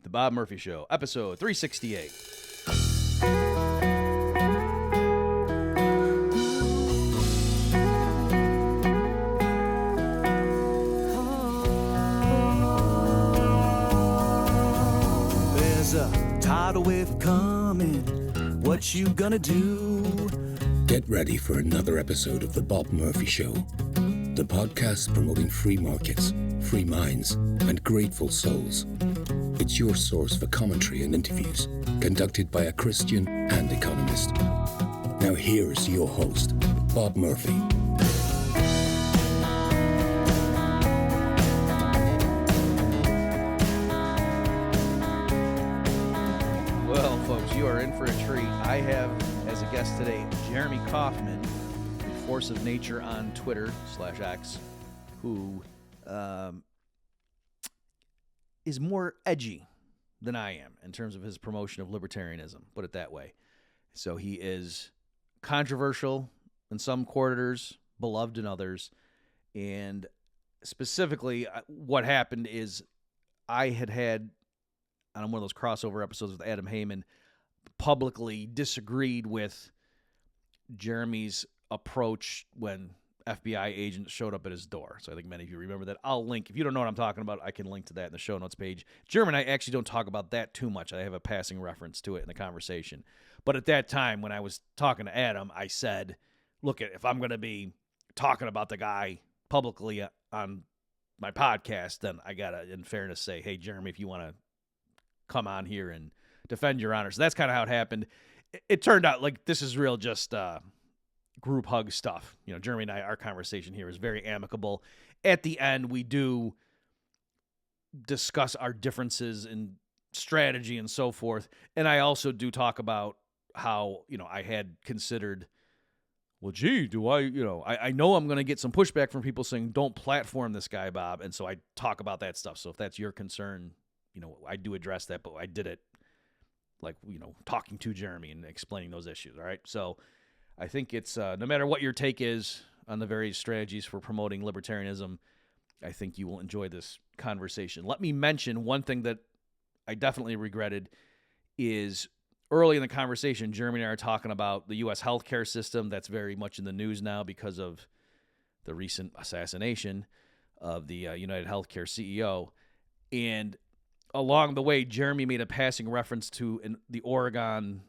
The Bob Murphy Show, episode 368. There's a tidal wave coming. What you gonna do? Get ready for another episode of The Bob Murphy Show, the podcast promoting free markets, free minds, and grateful souls. It's your source for commentary and interviews conducted by a Christian and economist. Now here's your host, Bob Murphy. Well, folks, you are in for a treat. I have as a guest today Jeremy Kauffman, the Force of Nature on Twitter /X, who is more edgy than I am in terms of his promotion of libertarianism, put it that way. So he is controversial in some quarters, beloved in others, and specifically what happened is I had on one of those crossover episodes with Adam Heyman, publicly disagreed with Jeremy's approach when FBI agents showed up at his door. So I think many of you remember that. I'll link. If you don't know what I'm talking about, I can link to that in the show notes page. Jeremy and I actually don't talk about that too much. I have a passing reference to it in the conversation. But at that time, when I was talking to Adam, I said, look, if I'm going to be talking about the guy publicly on my podcast, then I got to, in fairness, say, hey, Jeremy, if you want to come on here and defend your honor. So that's kind of how it happened. It turned out like this is real just group hug stuff. You know, Jeremy and I, our conversation here is very amicable. At the end, we do discuss our differences in strategy and so forth. And I also do talk about how, you know, I had considered, well, gee, do I, you know, I know I'm going to get some pushback from people saying, don't platform this guy, Bob. And so I talk about that stuff. So if that's your concern, you know, I do address that, but I did it like, you know, talking to Jeremy and explaining those issues. All right. So I think it's no matter what your take is on the various strategies for promoting libertarianism, I think you will enjoy this conversation. Let me mention one thing that I definitely regretted is early in the conversation, Jeremy and I are talking about the U.S. healthcare system that's very much in the news now because of the recent assassination of the United Healthcare CEO. And along the way, Jeremy made a passing reference to the Oregon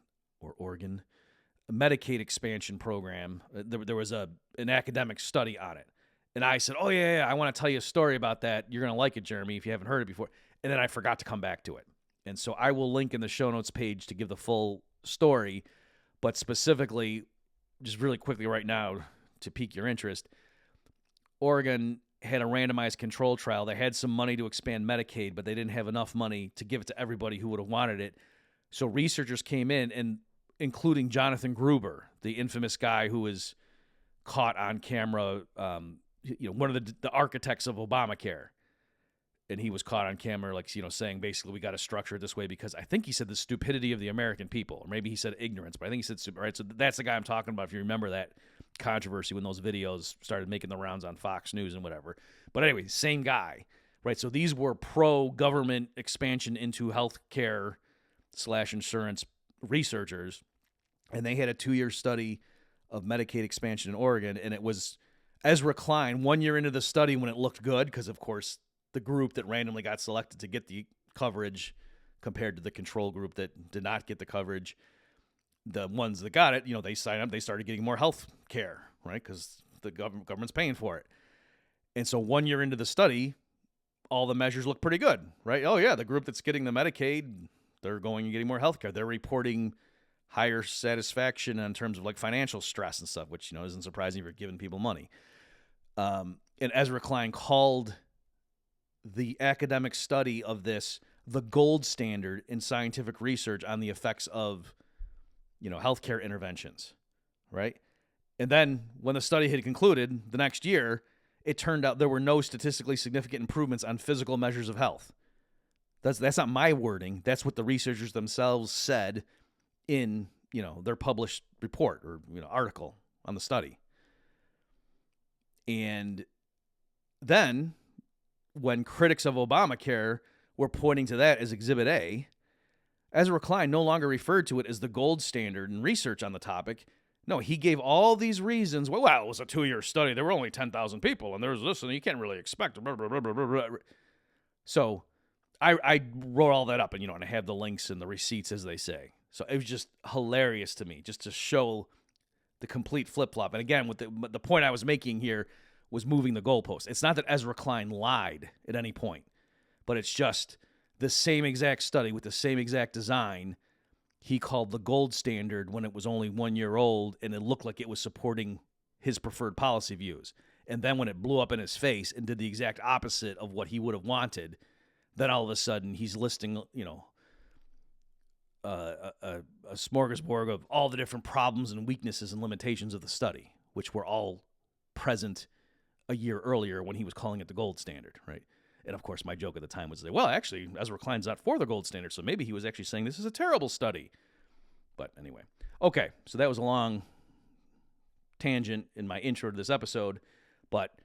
Medicaid expansion program. There was an academic study on it. And I said, oh, yeah, I want to tell you a story about that. You're going to like it, Jeremy, if you haven't heard it before. And then I forgot to come back to it. And so I will link in the show notes page to give the full story. But specifically, just really quickly right now, to pique your interest, Oregon had a randomized control trial. They had some money to expand Medicaid, but they didn't have enough money to give it to everybody who would have wanted it. So researchers came in, and including Jonathan Gruber, the infamous guy who was caught on camera, one of the architects of Obamacare. And he was caught on camera, like, you know, saying basically we got to structure it this way because I think he said the stupidity of the American people, or maybe he said ignorance, but I think he said stupid, right? So that's the guy I'm talking about, if you remember that controversy when those videos started making the rounds on Fox News and whatever. But anyway, same guy, right? So these were pro-government expansion into healthcare / insurance researchers, and they had a 2-year study of Medicaid expansion in Oregon, and it was Ezra Klein 1 year into the study when it looked good, because of course the group that randomly got selected to get the coverage compared to the control group that did not get the coverage, the ones that got it, you know, they signed up, they started getting more health care, right? Because the government's paying for it. And so 1 year into the study, all the measures look pretty good, right? Oh yeah, the group that's getting the Medicaid, they're going and getting more health care. They're reporting higher satisfaction in terms of like financial stress and stuff, which, you know, isn't surprising if you're giving people money. And Ezra Klein called the academic study of this the gold standard in scientific research on the effects of, you know, healthcare interventions, right? And then when the study had concluded the next year, it turned out there were no statistically significant improvements on physical measures of health. That's not my wording. That's what the researchers themselves said in, you know, their published report or, you know, article on the study. And then when critics of Obamacare were pointing to that as Exhibit A. Ezra Klein no longer referred to it as the gold standard in research on the topic. No, he gave all these reasons. Well, it was a 2-year study. There were only 10,000 people, and there was this, and you can't really expect. Blah, blah, blah, blah, blah, blah. So I wrote all that up, and and I have the links and the receipts, as they say. So it was just hilarious to me, just to show the complete flip-flop. And again, with the point I was making here was moving the goalpost. It's not that Ezra Klein lied at any point, but it's just the same exact study with the same exact design he called the gold standard when it was only 1 year old, and it looked like it was supporting his preferred policy views. And then when it blew up in his face and did the exact opposite of what he would have wanted, then all of a sudden he's listing, a smorgasbord of all the different problems and weaknesses and limitations of the study, which were all present a year earlier when he was calling it the gold standard, right? And of course, my joke at the time was, well, actually, Ezra Klein's not for the gold standard, so maybe he was actually saying this is a terrible study. But anyway, okay, so that was a long tangent in my intro to this episode, but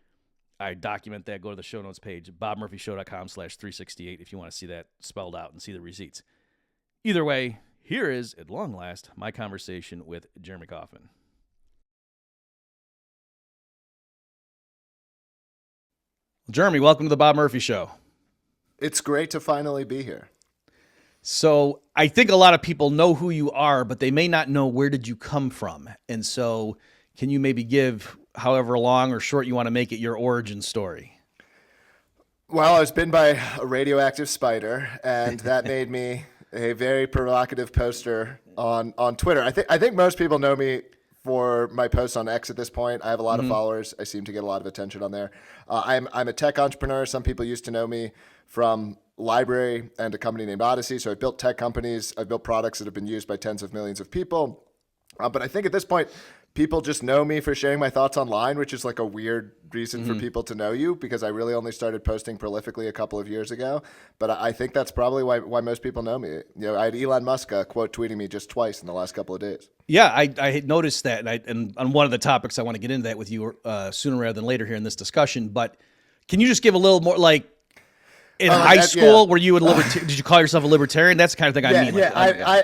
I document that. Go to the show notes page, bobmurphyshow.com/368 if you want to see that spelled out and see the receipts. Either way, here is, at long last, my conversation with Jeremy Kauffman. Jeremy, welcome to the Bob Murphy Show. It's great to finally be here. So I think a lot of people know who you are, but they may not know where did you come from. And so can you maybe give, however long or short you want to make it, your origin story? Well, I was bitten by a radioactive spider, and that made me a very provocative poster on Twitter. I think most people know me for my posts on X at this point. I have a lot of followers. I seem to get a lot of attention on there. I'm a tech entrepreneur. Some people used to know me from Library and a company named Odyssey. So I built tech companies. I've built products that have been used by tens of millions of people. But I think at this point, people just know me for sharing my thoughts online, which is like a weird reason for people to know you, because I really only started posting prolifically a couple of years ago. But I think that's probably why most people know me. I had Elon Musk quote tweeting me just twice in the last couple of days. Yeah, I had noticed that, and on one of the topics, I want to get into that with you sooner rather than later here in this discussion. But can you just give a little more, like, in high school, were you did you call yourself a libertarian? That's the kind of thing I mean. Yeah,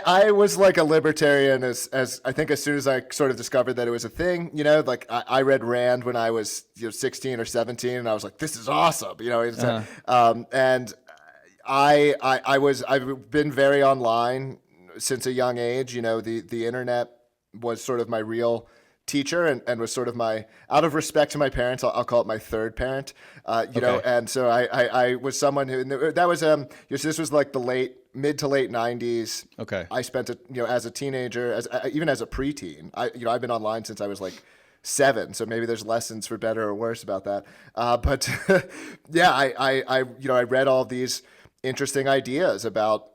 I was like a libertarian as I think as soon as I sort of discovered that it was a thing, like I read Rand when I was 16 or 17, and I was like, this is awesome, and I've been very online since a young age. The internet was sort of my real teacher and was sort of my, out of respect to my parents, I'll call it my third parent, and so I was someone who, that was, this was like the mid to late 90s. Okay. I spent it, as a teenager, even as a preteen, I've been online since I was like 7, so maybe there's lessons for better or worse about that. But yeah, I read all these interesting ideas about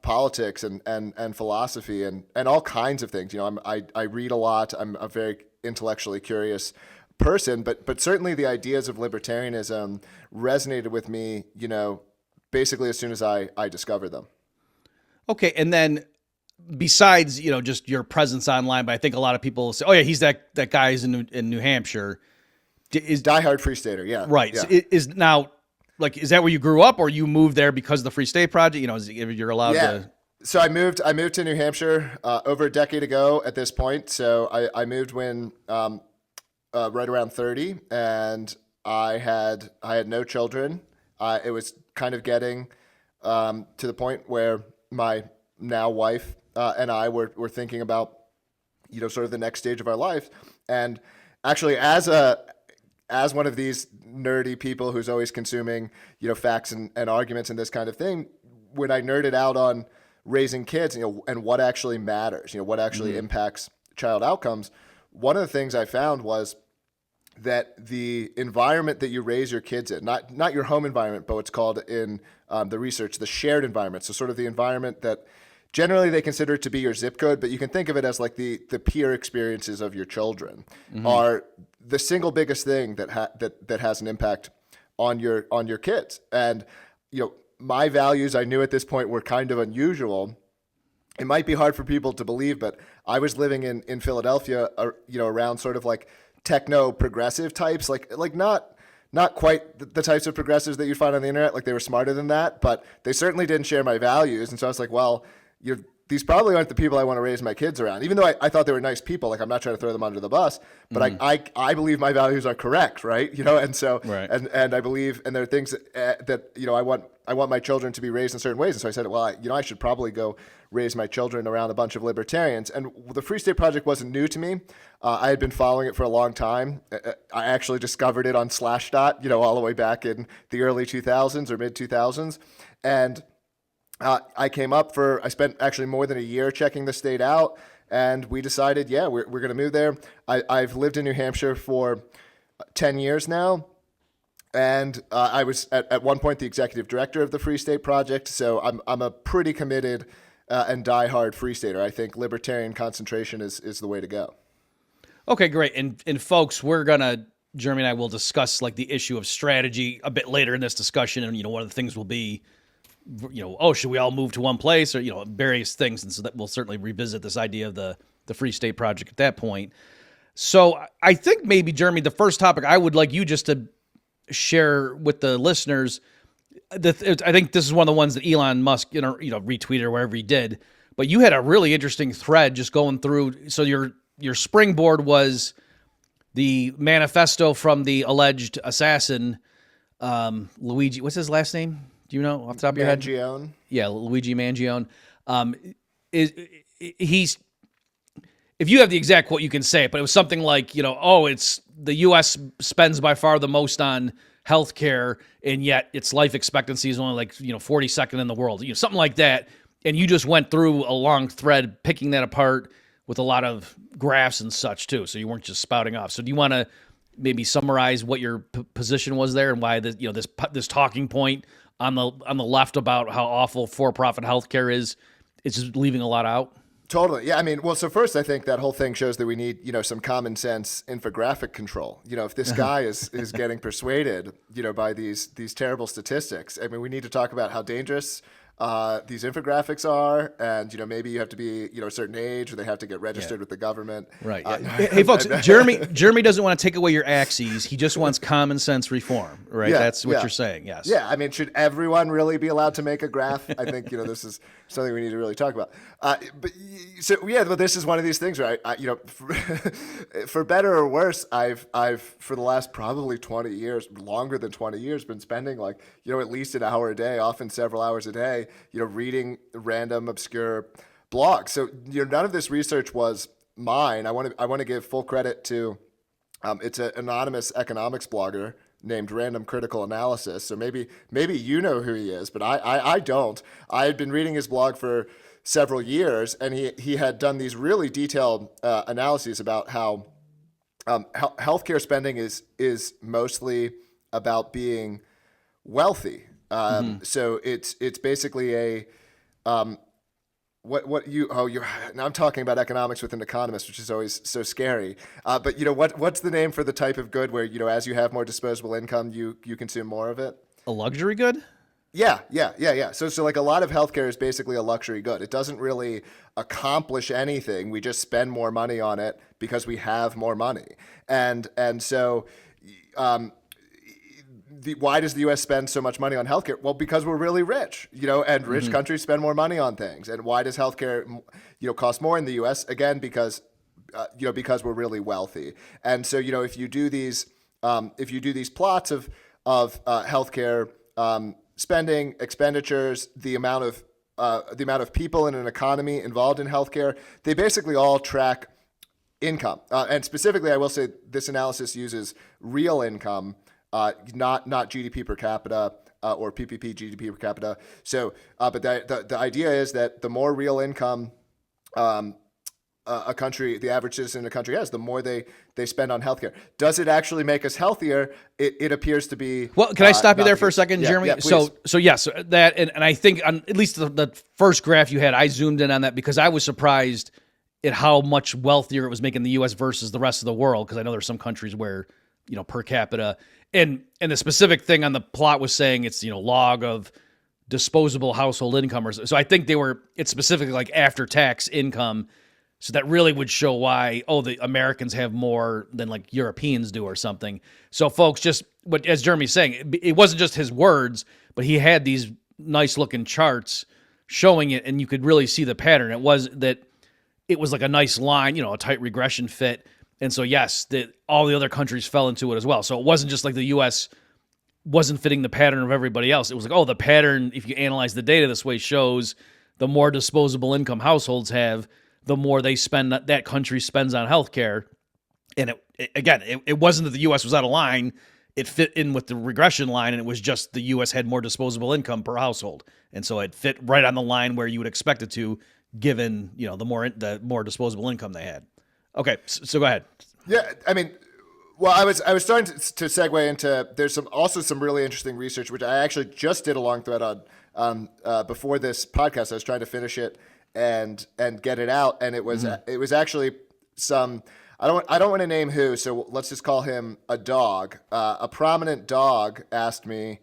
politics and philosophy and all kinds of things. I read a lot. I'm a very intellectually curious person, but certainly the ideas of libertarianism resonated with me, basically as soon as I discovered them. Okay, and then besides, just your presence online, but I think a lot of people say, oh yeah, he's that guy who's in New Hampshire. Is diehard Free Stater, yeah. Right. Yeah. So is now, like, is that where you grew up, or you moved there because of the Free State Project? You're allowed to. So I moved to New Hampshire over a decade ago at this point. So I moved when right around 30, and I had no children. It was kind of getting to the point where my now wife and I were thinking about sort of the next stage of our life. And actually, as one of these nerdy people who's always consuming, facts and arguments and this kind of thing, when I nerded out on raising kids, and what actually matters, what actually impacts child outcomes, one of the things I found was that the environment that you raise your kids in, not your home environment, but what's called in the research, the shared environment. So sort of the environment that generally they consider it to be your zip code, but you can think of it as like the peer experiences of your children are the single biggest thing that has an impact on your kids. And my values, I knew at this point, were kind of unusual. It might be hard for people to believe, but I was living in Philadelphia, around sort of like techno progressive types, like not not quite the types of progressives that you'd find on the internet. Like, they were smarter than that, but they certainly didn't share my values. And so I was like, well, these probably aren't the people I want to raise my kids around, even though I thought they were nice people. Like, I'm not trying to throw them under the bus, but I believe my values are correct. Right. And so, Right. and I believe, and there are things that I want my children to be raised in certain ways. And so I said, well, I should probably go raise my children around a bunch of libertarians. And the Free State Project wasn't new to me. I had been following it for a long time. I actually discovered it on Slashdot, all the way back in the early 2000s or mid 2000s. And I spent actually more than a year checking the state out, and we decided, we're going to move there. I've lived in New Hampshire for 10 years now, and I was at one point the executive director of the Free State Project, so I'm a pretty committed and diehard Free Stater. I think libertarian concentration is the way to go. Okay, great. And folks, Jeremy and I will discuss like the issue of strategy a bit later in this discussion, and one of the things will be, should we all move to one place, or various things, and so that we'll certainly revisit this idea of the Free State Project at that point. So I think maybe, Jeremy, the first topic I would like you just to share with the listeners, I think this is one of the ones that Elon Musk retweeted or wherever he did, but you had a really interesting thread just going through. So your springboard was the manifesto from the alleged assassin, Luigi. What's his last name? Do you know off the top of your head? Mangione. Yeah, Luigi Mangione. He's, if you have the exact quote, you can say it, but it was something like, it's the U.S. spends by far the most on healthcare, and yet its life expectancy is only like 42nd in the world, something like that. And you just went through a long thread picking that apart with a lot of graphs and such too. So you weren't just spouting off. So do you want to maybe summarize what your position was there and why this talking point on the left about how awful for-profit healthcare is, it's just leaving a lot out? Totally. Yeah. I mean, well, so first, I think that whole thing shows that we need, some common sense infographic control. If this guy is getting persuaded, by these terrible statistics, I mean, we need to talk about how dangerous these infographics are, and maybe you have to be a certain age, or they have to get registered with the government. Right. Yeah. Hey folks, Jeremy doesn't want to take away your axes. He just wants common sense reform. Right. That's what you're saying. Yes. Yeah. I mean, should everyone really be allowed to make a graph? I think this is something we need to really talk about. But this is one of these things where for better or worse, I've for the last probably 20 years, longer than 20 years, been spending at least an hour a day, often several hours a day, reading random obscure blogs. So none of this research was mine. I want to give full credit to it's an anonymous economics blogger named Random Critical Analysis. So maybe you know who he is, but I don't. I had been reading his blog for several years, and he had done these really detailed analyses about how healthcare spending is mostly about being wealthy. So it's basically a now I'm talking about economics with an economist, which is always so scary. But what's the name for the type of good where as you have more disposable income, you consume more of it? A luxury good? Yeah. So like a lot of healthcare is basically a luxury good. It doesn't really accomplish anything. We just spend more money on it because we have more money. And so why does the U.S. spend so much money on healthcare? Well, because we're really rich, and rich countries spend more money on things. And why does healthcare, cost more in the U.S.? Again, because we're really wealthy. And so, if you do these plots of healthcare spending, expenditures, the amount of people in an economy involved in healthcare, they basically all track income. And specifically, I will say this analysis uses real income, not GDP per capita or PPP GDP per capita. So, but the idea is that the more real income the average citizen in a country has, the more they spend on healthcare. Does it actually make us healthier? It appears to be. Well, can I stop you there for a second, Jeremy? Yeah, please. So yes, that and I think on at least the first graph you had, I zoomed in on that because I was surprised at how much wealthier it was making the U.S. versus the rest of the world. Because I know there's some countries where per capita. And the specific thing on the plot was saying it's, log of disposable household income. So I think it's specifically like after tax income So that really would show why, the Americans have more than like Europeans do or something. So folks, just what, as Jeremy's saying, it wasn't just his words, but he had these nice looking charts showing it, and you could really see the pattern. It was like a nice line, a tight regression fit. And so, yes, all the other countries fell into it as well. So it wasn't just like the U.S. wasn't fitting the pattern of everybody else. It was like, the pattern, if you analyze the data this way, shows the more disposable income households have, the more they spend, that country spends on healthcare. And it wasn't that the U.S. was out of line. It fit in with the regression line, and it was just the U.S. had more disposable income per household. And so it fit right on the line where you would expect it to, given, the more disposable income they had. Okay, so go ahead. Yeah, I mean, well, I was starting to segue into, there's also some really interesting research, which I actually just did a long thread on before this podcast. I was trying to finish it and get it out, and it was actually some, I don't want to name who, so let's just call him a dog. A prominent dog asked me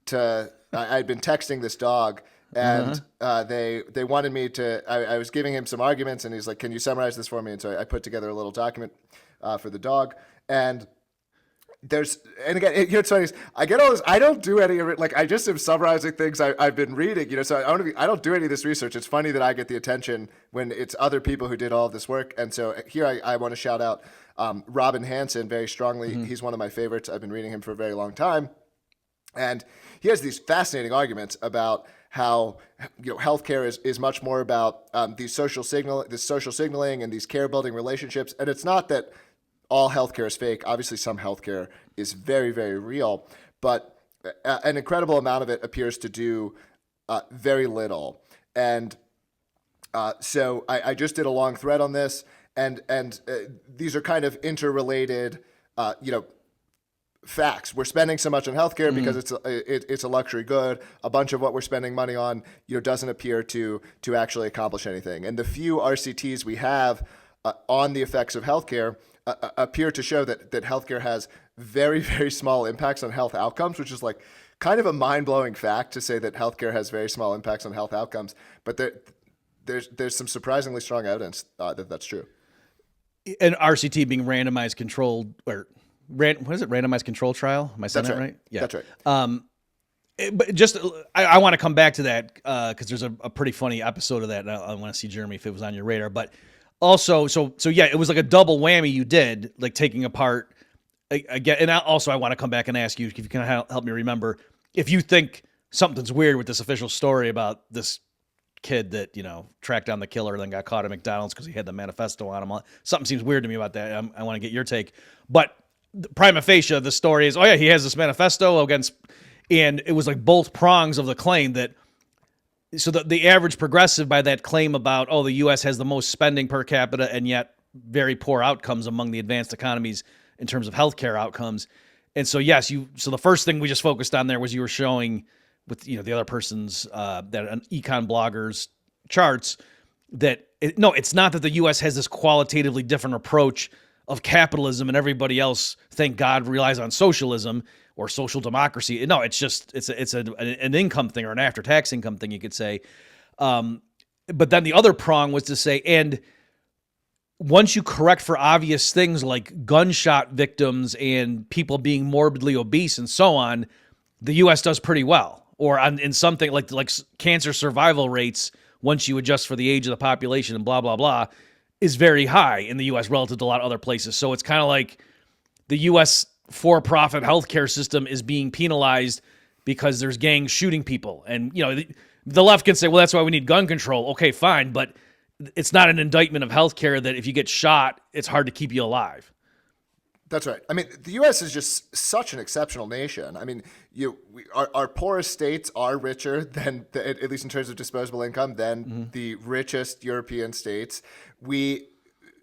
to, I'd been texting this dog, and they wanted me to, I was giving him some arguments, and he's like, can you summarize this for me? And so I put together a little document for the dog. And again, it's funny, I get all this, I don't do any of it, like I just am summarizing things I've been reading, so I don't do any of this research. It's funny that I get the attention when it's other people who did all of this work. And so here I want to shout out Robin Hanson very strongly. He's one of my favorites. I've been reading him for a very long time. And he has these fascinating arguments about how healthcare is much more about this social signaling and these care building relationships. And it's not that all healthcare is fake. Obviously, some healthcare is very, very real, but an incredible amount of it appears to do very little. And so I just did a long thread on this, and these are kind of interrelated, facts. We're spending so much on healthcare because it's a luxury good. A bunch of what we're spending money on, doesn't appear to actually accomplish anything. And the few RCTs we have on the effects of healthcare appear to show that healthcare has very, very small impacts on health outcomes, which is like kind of a mind-blowing fact to say that healthcare has very small impacts on health outcomes. But there's some surprisingly strong evidence that that's true. And RCT being randomized controlled, or what is it? Randomized control trial? Am I saying that right? Yeah, that's right. But just, I want to come back to that because there's a pretty funny episode of that. And I want to see, Jeremy, if it was on your radar. But also, so yeah, it was like a double whammy you did, like taking apart again. And I want to come back and ask you if you can help me remember if you think something's weird with this official story about this kid that tracked down the killer and then got caught at McDonald's because he had the manifesto on him. Something seems weird to me about that. I want to get your take. But prima facie, the story is, he has this manifesto against, and it was like both prongs of the claim that. So the average progressive by that claim about, the U.S. has the most spending per capita and yet very poor outcomes among the advanced economies in terms of healthcare outcomes. And so, yes, so the first thing we just focused on there was you were showing with, the other person's, that an econ blogger's charts that, it's not that the U.S. has this qualitatively different approach of capitalism and everybody else, thank God, relies on socialism or social democracy. No, it's just, it's an income thing or an after-tax income thing, you could say. But then the other prong was to say, and once you correct for obvious things like gunshot victims and people being morbidly obese and so on, the U.S. does pretty well. Or in something like cancer survival rates, once you adjust for the age of the population and blah, blah, blah, is very high in the U.S. relative to a lot of other places. So it's kind of like the U.S. for-profit healthcare system is being penalized because there's gangs shooting people. And, the left can say, well, that's why we need gun control. Okay, fine. But it's not an indictment of healthcare that if you get shot, it's hard to keep you alive. That's right. I mean, the U.S. is just such an exceptional nation. I mean, our poorest states are richer than, at least in terms of disposable income, than the richest European states. We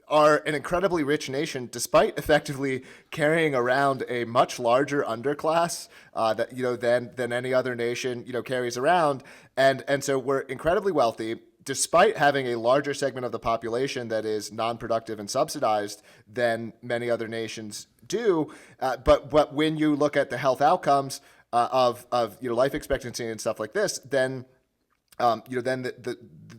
are an incredibly rich nation, despite effectively carrying around a much larger underclass than any other nation carries around, and so we're incredibly wealthy, despite having a larger segment of the population that is non-productive and subsidized than many other nations do. But when you look at the health outcomes of life expectancy and stuff like this, then then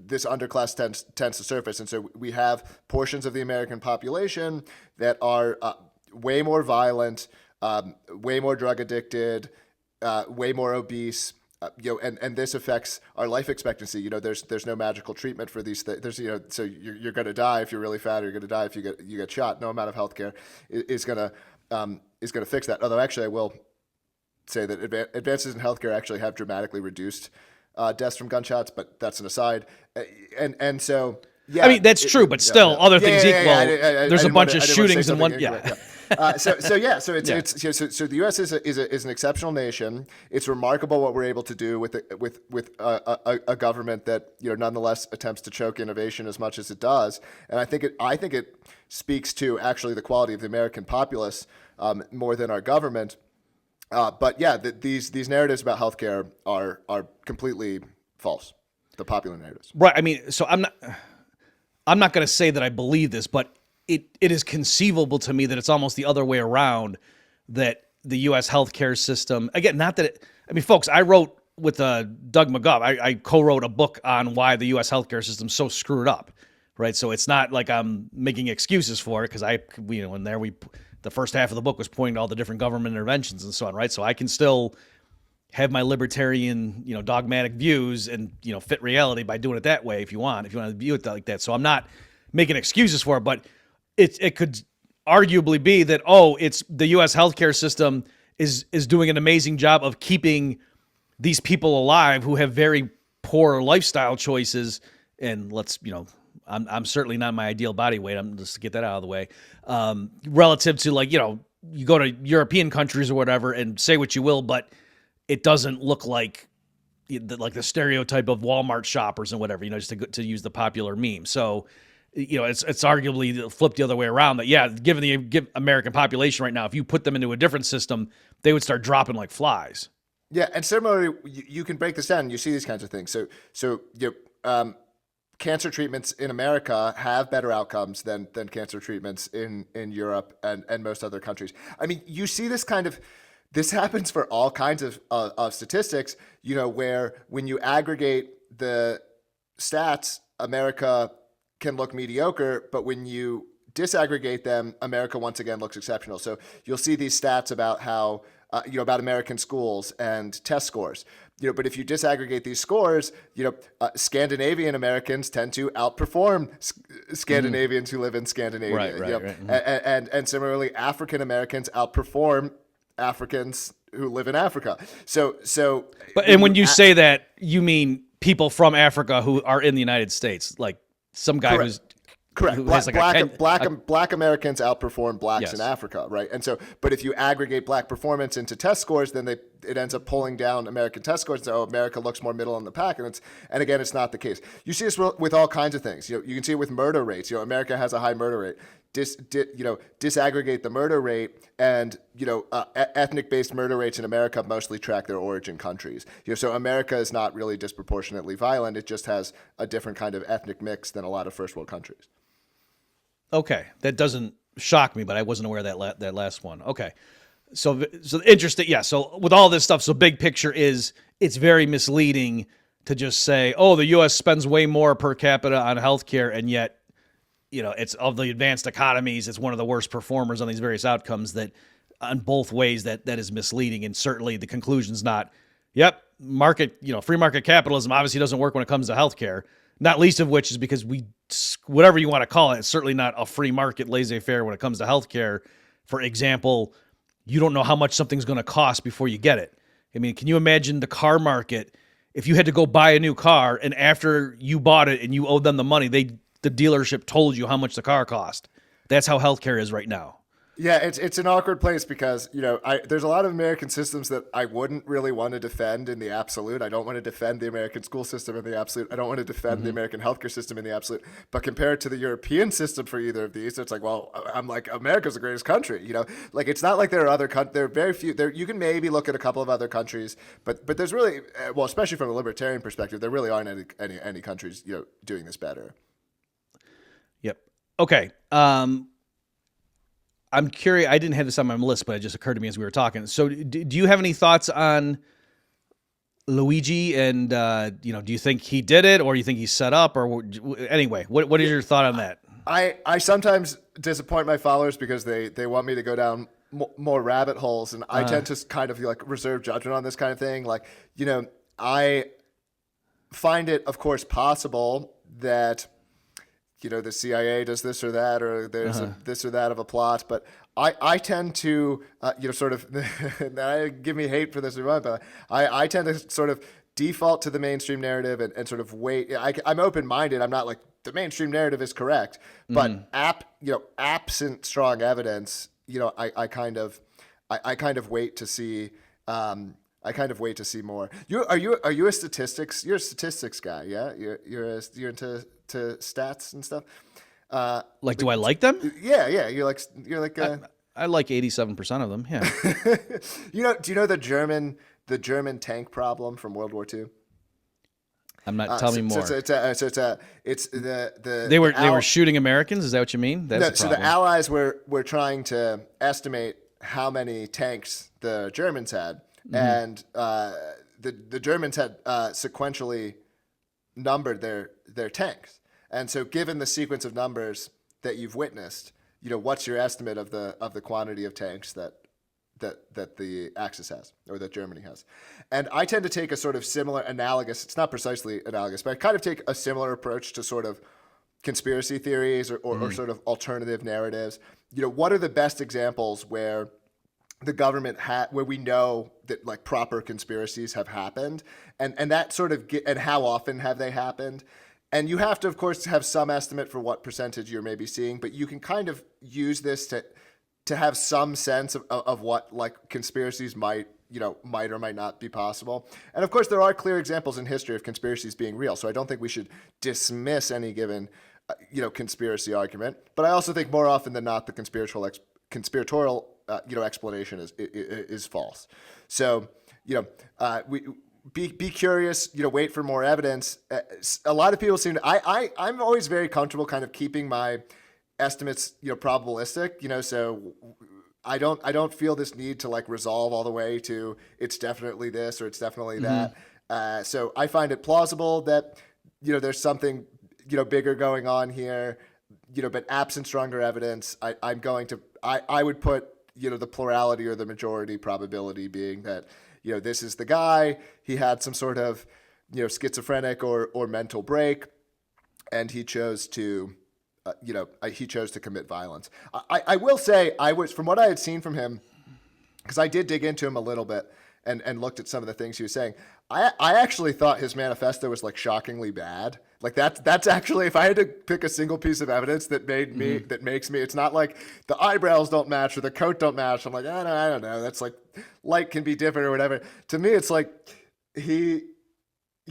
this underclass tends to surface. And so we have portions of the American population that are way more violent, way more drug addicted, way more obese. And this affects our life expectancy. There's no magical treatment for these things. So you're going to die if you're really fat, or you're going to die if you get shot. No amount of healthcare is going to fix that. Although actually, I will say that advances in healthcare actually have dramatically reduced deaths from gunshots, but that's an aside. And so, yeah, I mean, that's true, but still, other things equal. There's a bunch of shootings in one. So the U.S. is an exceptional nation. It's remarkable what we're able to do with a government that nonetheless attempts to choke innovation as much as it does. And I think it speaks to actually the quality of the American populace more than our government. But yeah, these narratives about healthcare are completely false. The popular narratives, right? I mean, so I'm not going to say that I believe this, but it is conceivable to me that it's almost the other way around, that the U.S. healthcare system, again, not that it, I mean, folks, I wrote with Doug McGuff, I co-wrote a book on why the U.S. healthcare system's so screwed up, right? So it's not like I'm making excuses for it, because the first half of the book was pointing to all the different government interventions and so on, right? So I can still have my libertarian, dogmatic views and, fit reality by doing it that way if you want to view it like that. So I'm not making excuses for it, but it could arguably be that, it's the U.S. healthcare system is doing an amazing job of keeping these people alive who have very poor lifestyle choices. And I'm certainly not my ideal body weight. I'm just to get that out of the way. Relative to you go to European countries or whatever and say what you will, but it doesn't look like the stereotype of Walmart shoppers and whatever, just to use the popular meme. So, it's arguably flipped the other way around, that, yeah, given the American population right now, if you put them into a different system, they would start dropping like flies. Yeah. And similarly, you can break this down and you see these kinds of things. So cancer treatments in America have better outcomes than cancer treatments in Europe and most other countries. I mean, you see this happens for all kinds of statistics, where when you aggregate the stats, America can look mediocre, but when you disaggregate them, America once again looks exceptional. So you'll see these stats about how, about American schools and test scores. But if you disaggregate these scores, Scandinavian Americans tend to outperform Scandinavians who live in Scandinavia. Right. And similarly, African Americans outperform Africans who live in Africa. And when you say that, you mean people from Africa who are in the United States, like some guy Correct. who's correct. Who has Black Americans outperform blacks in Africa, right? And so, but if you aggregate black performance into test scores, then it ends up pulling down American test scores. So America looks more middle in the pack, and again, it's not the case. You see this with all kinds of things. You can see it with murder rates. America has a high murder rate. Disaggregate the murder rate, and ethnic-based murder rates in America mostly track their origin countries. So America is not really disproportionately violent. It just has a different kind of ethnic mix than a lot of first world countries. Okay, that doesn't shock me, but I wasn't aware of that last one. Okay, so interesting. Yeah. So with all this stuff, so big picture is it's very misleading to just say, the U.S. spends way more per capita on healthcare, and yet, it's of the advanced economies, it's one of the worst performers on these various outcomes. That on both ways, that is misleading. And certainly the conclusion's not, free market capitalism obviously doesn't work when it comes to healthcare. Not least of which is because whatever you want to call it, it's certainly not a free market laissez-faire when it comes to healthcare. For example, you don't know how much something's going to cost before you get it. I mean, can you imagine the car market if you had to go buy a new car and after you bought it and you owed them the money, the dealership told you how much the car cost? That's how healthcare is right now. Yeah, it's an awkward place because, there's a lot of American systems that I wouldn't really want to defend in the absolute. I don't want to defend the American school system in the absolute. I don't want to defend the American healthcare system in the absolute. But compared to the European system for either of these, it's like, well, I'm like, America's the greatest country. Like it's not like there are other countries. There are very few. You can maybe look at a couple of other countries, but there's really, especially from a libertarian perspective, there really aren't any countries doing this better. Yep. Okay. I'm curious. I didn't have this on my list, but it just occurred to me as we were talking. So do you have any thoughts on Luigi, and do you think he did it, or you think he's set up, or anyway? What is your thought on that? I sometimes disappoint my followers because they want me to go down more rabbit holes, and I tend to kind of like reserve judgment on this kind of thing. Like, I find it, of course, possible that the CIA does this or that, or there's this or that of a plot, but I tend to sort of give me hate for this, but I tend to sort of default to the mainstream narrative and sort of wait. I'm open-minded. I'm not like the mainstream narrative is correct, but absent strong evidence, I kind of wait to see. I kind of wait to see more. Are you a statistics? You're a statistics guy, yeah? You're into stats and stuff. Do I like them? Yeah. You're like. I like 87% of them. Yeah. Do you know the German tank problem from World War II? I'm not. Tell me more. It's the they were shooting Americans. Is that what you mean? That's no, the so problem. the Allies were trying to estimate how many tanks the Germans had, and the Germans had sequentially numbered their tanks, and so given the sequence of numbers that you've witnessed, what's your estimate of the quantity of tanks that the Axis has, or that Germany has? And I tend to take a sort of similar analogous, it's not precisely analogous, but I kind of take a similar approach to sort of conspiracy theories or sort of alternative narratives. What are the best examples where the government where we know that like proper conspiracies have happened, and that sort of and how often have they happened? And you have to, of course, have some estimate for what percentage you're maybe seeing, but you can kind of use this to have some sense of what like conspiracies might or might not be possible. And of course, there are clear examples in history of conspiracies being real. So I don't think we should dismiss any given conspiracy argument. But I also think more often than not, the conspiratorial explanation is false. So be curious. Wait for more evidence. A lot of people seem to. I'm always very comfortable kind of keeping my estimates probabilistic. So I don't feel this need to like resolve all the way to it's definitely this or it's definitely that. So I find it plausible that there's something bigger going on here. But absent stronger evidence, I would put the plurality or the majority probability being that this is the guy. He had some sort of schizophrenic or mental break, and he chose to commit violence. I will say from what I had seen from him, because I did dig into him a little bit and looked at some of the things he was saying. I actually thought his manifesto was like shockingly bad. Like that's actually, if I had to pick a single piece of evidence that makes me, it's not like the eyebrows don't match or the coat don't match. I'm like, I don't know. That's like light can be different or whatever. To me, it's like he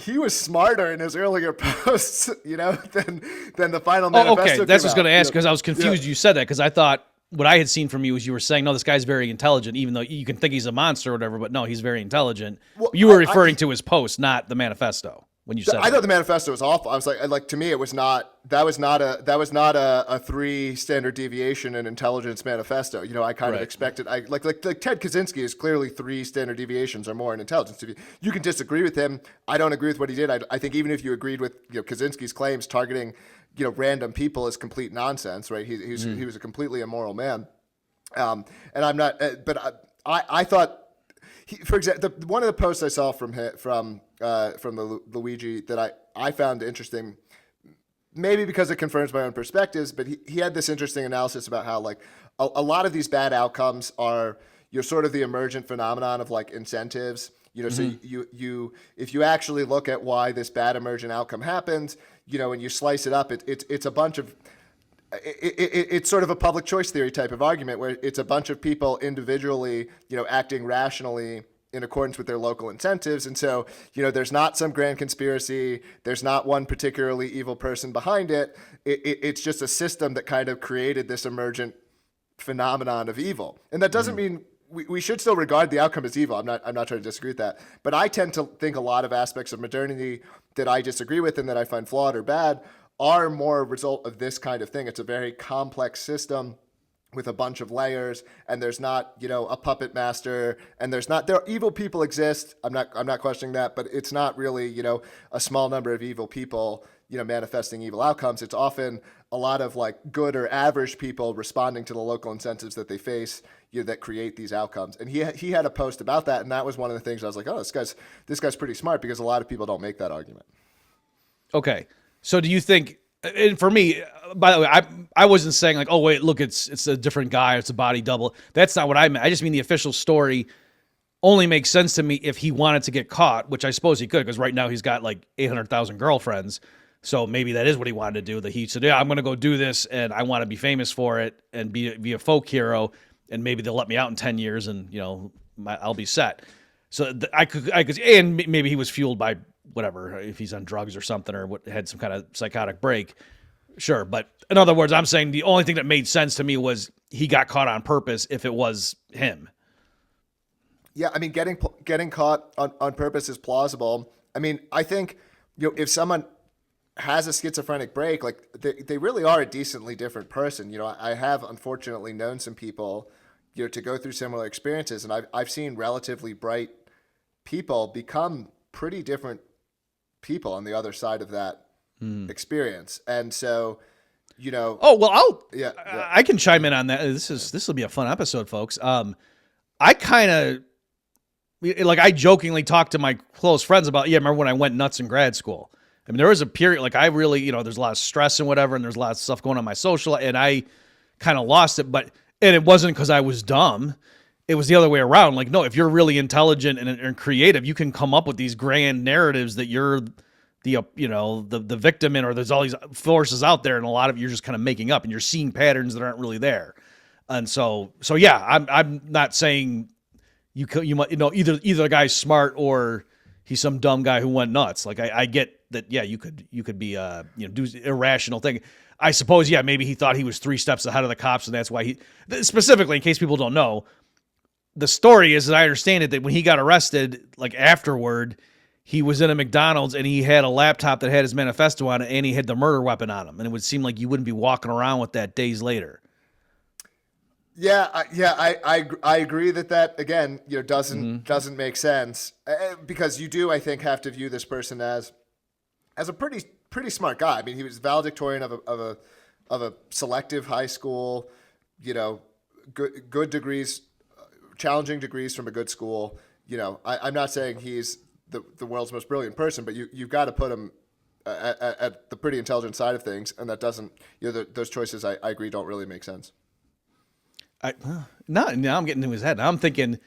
was smarter in his earlier posts, than the final manifesto. Okay, that's what I was going to ask, because I was confused. Yeah. You said that because I thought what I had seen from you was you were saying, no, this guy's very intelligent, even though you can think he's a monster or whatever, but no, he's very intelligent. Well, you were referring to his post, not the manifesto. When you said I thought the manifesto was awful. I was like, to me, it was not. That was not a 3 standard deviation in intelligence manifesto. I kind of expected. Like Ted Kaczynski is clearly 3 standard deviations or more in intelligence. You can disagree with him. I don't agree with what he did. I think even if you agreed with Kaczynski's claims, targeting random people is complete nonsense. Right? He was a completely immoral man. And I'm not. But I thought. For example, one of the posts I saw from the Luigi that I found interesting, maybe because it confirms my own perspectives, but he had this interesting analysis about how like a lot of these bad outcomes are sort of the emergent phenomenon of like incentives. So you if you actually look at why this bad emergent outcome happens, and you slice it up, it's a bunch of it's sort of a public choice theory type of argument where it's a bunch of people individually, acting rationally in accordance with their local incentives. And so, there's not some grand conspiracy. There's not one particularly evil person behind it. It's just a system that kind of created this emergent phenomenon of evil. And that doesn't mean we should still regard the outcome as evil. I'm not trying to disagree with that. But I tend to think a lot of aspects of modernity that I disagree with and that I find flawed or bad are more a result of this kind of thing. It's a very complex system with a bunch of layers, and there's not, a puppet master, and there evil people exist. I'm not questioning that, but it's not really, a small number of evil people, manifesting evil outcomes. It's often a lot of like good or average people responding to the local incentives that they face, that create these outcomes. And he had a post about that, and that was one of the things I was like, oh, this guy's pretty smart, because a lot of people don't make that argument. Okay. So do you think, and for me, by the way, I wasn't saying like, oh wait, look, it's a different guy, it's a body double. That's not what I meant. I just mean the official story only makes sense to me if he wanted to get caught, which I suppose he could, because right now he's got like 800,000 girlfriends. So maybe that is what he wanted to do. That he said, yeah, I'm going to go do this, and I want to be famous for it and be a folk hero, and maybe they'll let me out in 10 years, and I'll be set. So I could, and maybe he was fueled by whatever, if he's on drugs or something, or had some kind of psychotic break. Sure. But in other words, I'm saying the only thing that made sense to me was he got caught on purpose if it was him. Yeah. I mean, getting caught on purpose is plausible. I mean, I think, if someone has a schizophrenic break, like they really are a decently different person. I have unfortunately known some people, to go through similar experiences, and I've seen relatively bright people become pretty different people on the other side of that experience. And so, oh, well, yeah, I can chime in on that. This will be a fun episode, folks. I kind of, like, I jokingly talked to my close friends about, remember when I went nuts in grad school? I mean, there was a period, like, I really, there's a lot of stress and whatever, and there's a lot of stuff going on in my social, and I kind of lost it, and it wasn't because I was dumb. It was the other way around. Like, no, if you're really intelligent and creative, you can come up with these grand narratives that you're the victim in, or there's all these forces out there, and a lot of you're just kind of making up, and you're seeing patterns that aren't really there. And so yeah, I'm not saying you might, either the guy's smart or he's some dumb guy who went nuts. Like, I get that. Yeah, you could be do irrational thing. I suppose, yeah, maybe he thought he was 3 steps ahead of the cops, and that's why he, specifically in case people don't know, the story is, as I understand it, that when he got arrested, like afterward, he was in a McDonald's and he had a laptop that had his manifesto on it, and he had the murder weapon on him. And it would seem like you wouldn't be walking around with that days later. Yeah, I agree that again, doesn't make sense, because you do, I think, have to view this person as a pretty smart guy. I mean, he was valedictorian of a selective high school, good degrees, challenging degrees from a good school. I'm not saying he's the world's most brilliant person, but you've got to put him at the pretty intelligent side of things, and that doesn't, those choices, I agree, don't really make sense. Now I'm getting into his head. Now I'm thinking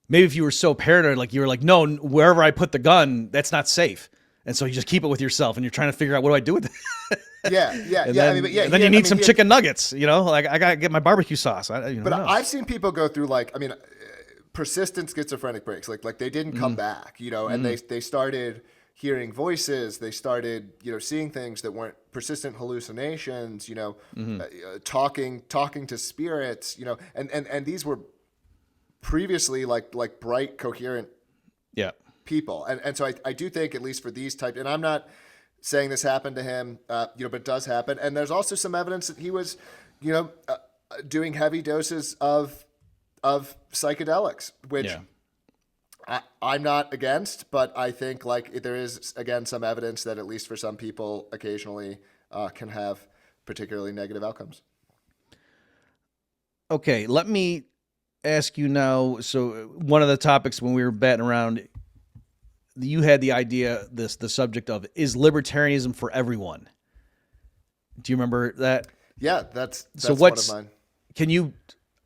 maybe if you were so paranoid, like you were like, no, wherever I put the gun, that's not safe. And so you just keep it with yourself, and you're trying to figure out, what do I do with it? Yeah. And then you need some chicken nuggets, like I got to get my barbecue sauce. I've seen people go through, like, persistent schizophrenic breaks. Like they didn't come back, and they started hearing voices. They started, seeing things that weren't persistent hallucinations, talking to spirits, and these were previously like bright, coherent people. And so I do think, at least for these type, and I'm not saying this happened to him, but it does happen. And there's also some evidence that he was, doing heavy doses of psychedelics, which I'm not against, but I think, like, there is, again, some evidence that, at least for some people, occasionally can have particularly negative outcomes. Okay, let me ask you now. So one of the topics when we were batting around, you had the idea, the subject of, is libertarianism for everyone? Do you remember that? Yeah, that's one of mine.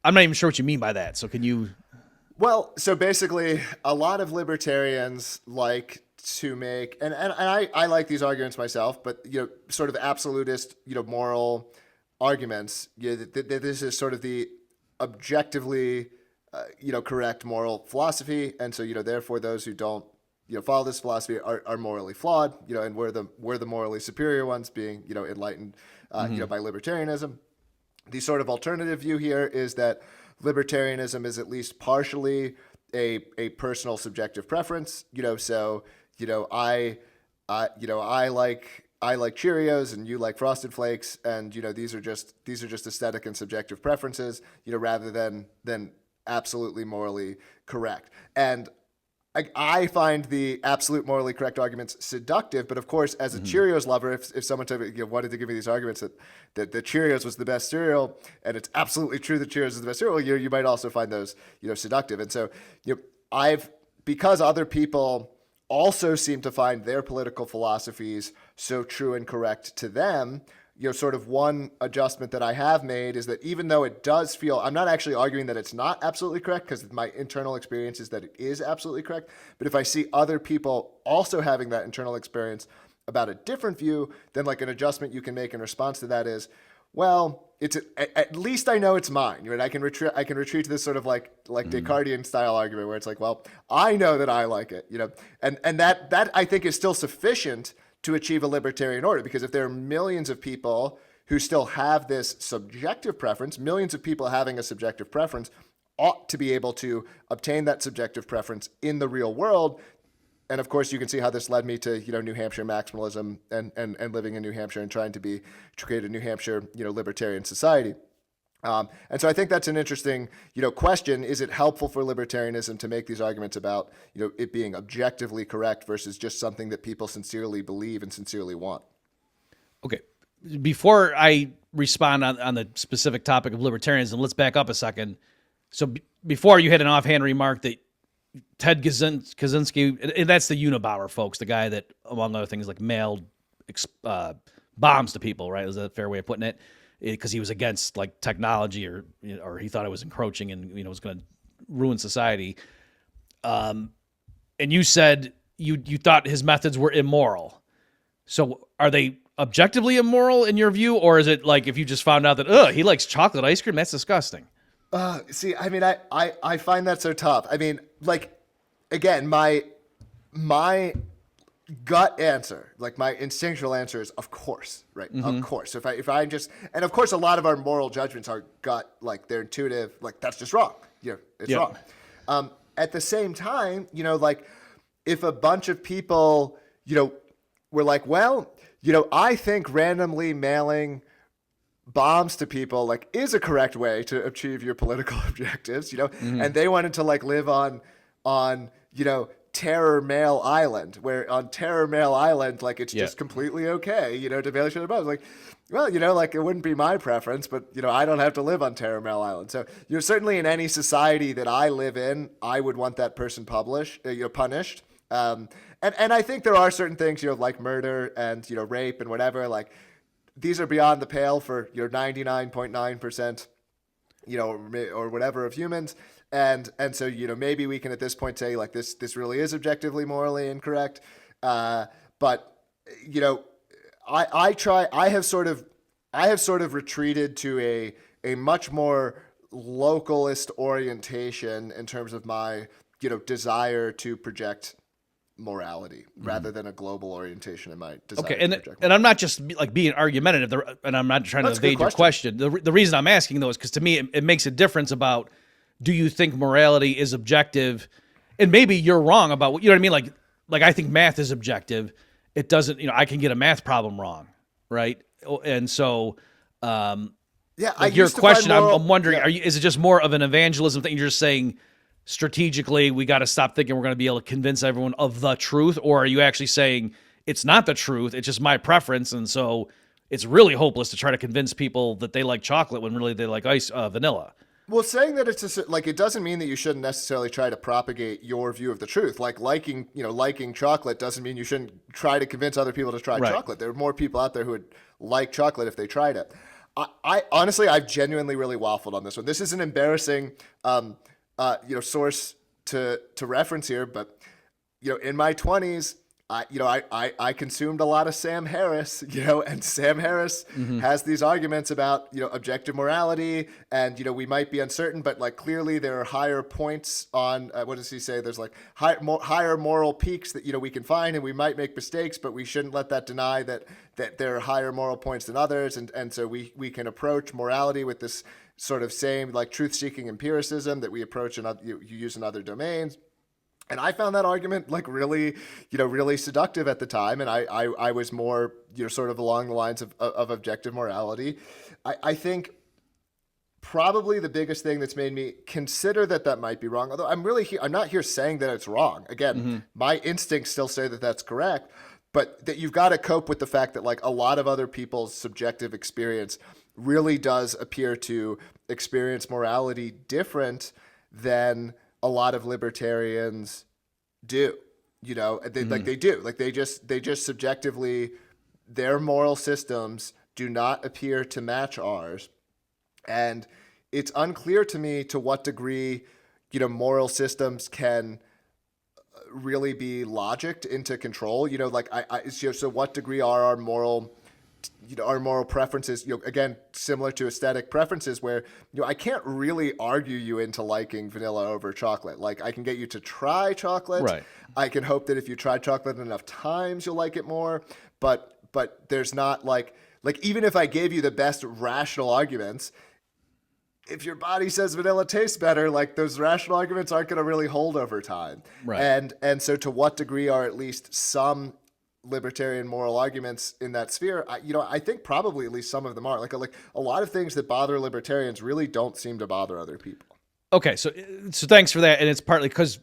I'm not even sure what you mean by that. So can you? Well, so basically, a lot of libertarians like to make, and I like these arguments myself, but, sort of absolutist, moral arguments. That this is sort of the objectively, correct moral philosophy, and so, therefore those who don't, follow this philosophy are morally flawed, and we're the morally superior ones, being, enlightened, by libertarianism. The sort of alternative view here is that libertarianism is at least partially a personal subjective preference, so, I like Cheerios and you like Frosted Flakes, and these are just aesthetic and subjective preferences, rather than absolutely morally correct. And I find the absolute morally correct arguments seductive, but of course, as a Cheerios lover, if someone wanted to give me these arguments that the Cheerios was the best cereal, and it's absolutely true that Cheerios is the best cereal, you might also find those seductive. And so because other people also seem to find their political philosophies so true and correct to them, sort of one adjustment that I have made is that even though it does feel, I'm not actually arguing that it's not absolutely correct, because my internal experience is that it is absolutely correct. But if I see other people also having that internal experience about a different view, then like an adjustment you can make in response to that is, well, at least I know it's mine. Right? I can retreat to this sort of like Descartesian style argument where it's like, well, I know that I like it, and that I think is still sufficient to achieve a libertarian order, because if there are millions of people who still have this subjective preference, millions of people having a subjective preference ought to be able to obtain that subjective preference in the real world. And of course, you can see how this led me to, New Hampshire maximalism and living in New Hampshire and trying to create a New Hampshire, libertarian society. And so I think that's an interesting, question. Is it helpful for libertarianism to make these arguments about, it being objectively correct versus just something that people sincerely believe and sincerely want? Okay. Before I respond on the specific topic of libertarianism, let's back up a second. So before you had an offhand remark that Ted Kaczynski, and that's the Unabomber, folks, the guy that, among other things, like mailed bombs to people, right? Is that a fair way of putting it? Because he was against like technology, or he thought it was encroaching and was going to ruin society. And you said you thought his methods were immoral. So are they objectively immoral in your view, or is it like if you just found out that he likes chocolate ice cream, that's disgusting? See, I mean, I find that so tough. I mean, like, again, my gut answer, like my instinctual answer is, of course, right? Of course. So if I just, and of course, a lot of our moral judgments are gut, like they're intuitive, like that's just wrong. It's wrong. At the same time, like if a bunch of people, were like, well, I think randomly mailing bombs to people like is a correct way to achieve your political objectives, and they wanted to like live on Terror Mail Island, where on Terror Mail Island, like it's just completely okay, to mail each other bombs. Like, well, like it wouldn't be my preference, but I don't have to live on Terror Mail Island. So certainly in any society that I live in, I would want that person punished. And I think there are certain things, like murder and rape and whatever, like these are beyond the pale for 99.9%, or whatever of humans. And so, maybe we can at this point say like this really is objectively morally incorrect. But, I have sort of retreated to a much more localist orientation in terms of my, desire to project morality rather than a global orientation in my desire. Okay, and I'm not just like being argumentative, and I'm not trying to evade your question. The reason I'm asking though is because to me it makes a difference about, do you think morality is objective? And maybe you're wrong about what, what I mean? Like I think math is objective. It doesn't, I can get a math problem wrong, right? And so, your question, I'm wondering, is it just more of an evangelism thing? You're just saying strategically, we got to stop thinking we're going to be able to convince everyone of the truth, or are you actually saying it's not the truth, it's just my preference, and so it's really hopeless to try to convince people that they like chocolate when really they like vanilla? Well, saying that it's just, like, it doesn't mean that you shouldn't necessarily try to propagate your view of the truth. Like liking chocolate doesn't mean you shouldn't try to convince other people to try chocolate. There are more people out there who would like chocolate if they tried it. I honestly, I've genuinely really waffled on this one. This is an embarrassing, source to reference here, but in my 20s, I consumed a lot of Sam Harris, and Sam Harris has these arguments about, objective morality, and, we might be uncertain, but like clearly there are higher points on, what does he say? There's like higher moral peaks that, we can find, and we might make mistakes, but we shouldn't let that deny that there are higher moral points than others. And so we can approach morality with this sort of same like truth-seeking empiricism that we approach and you use in other domains. And I found that argument like really, really seductive at the time. And I was more, sort of along the lines of objective morality. I think probably the biggest thing that's made me consider that might be wrong, although I'm not here saying that it's wrong. Again, my instincts still say that that's correct, but that you've got to cope with the fact that like a lot of other people's subjective experience really does appear to experience morality different than a lot of libertarians do. Like they do. Like they just subjectively, their moral systems do not appear to match ours. And it's unclear to me to what degree, moral systems can really be logicked into control. So what degree are our moral preferences, again, similar to aesthetic preferences where, I can't really argue you into liking vanilla over chocolate. Like I can get you to try chocolate. Right. I can hope that if you try chocolate enough times, you'll like it more. But there's not like even if I gave you the best rational arguments, if your body says vanilla tastes better, like those rational arguments aren't going to really hold over time. Right. And so to what degree are at least some libertarian moral arguments in that sphere? I think probably at least some of them are. Like a lot of things that bother libertarians really don't seem to bother other people. Okay, so thanks for that. And it's partly because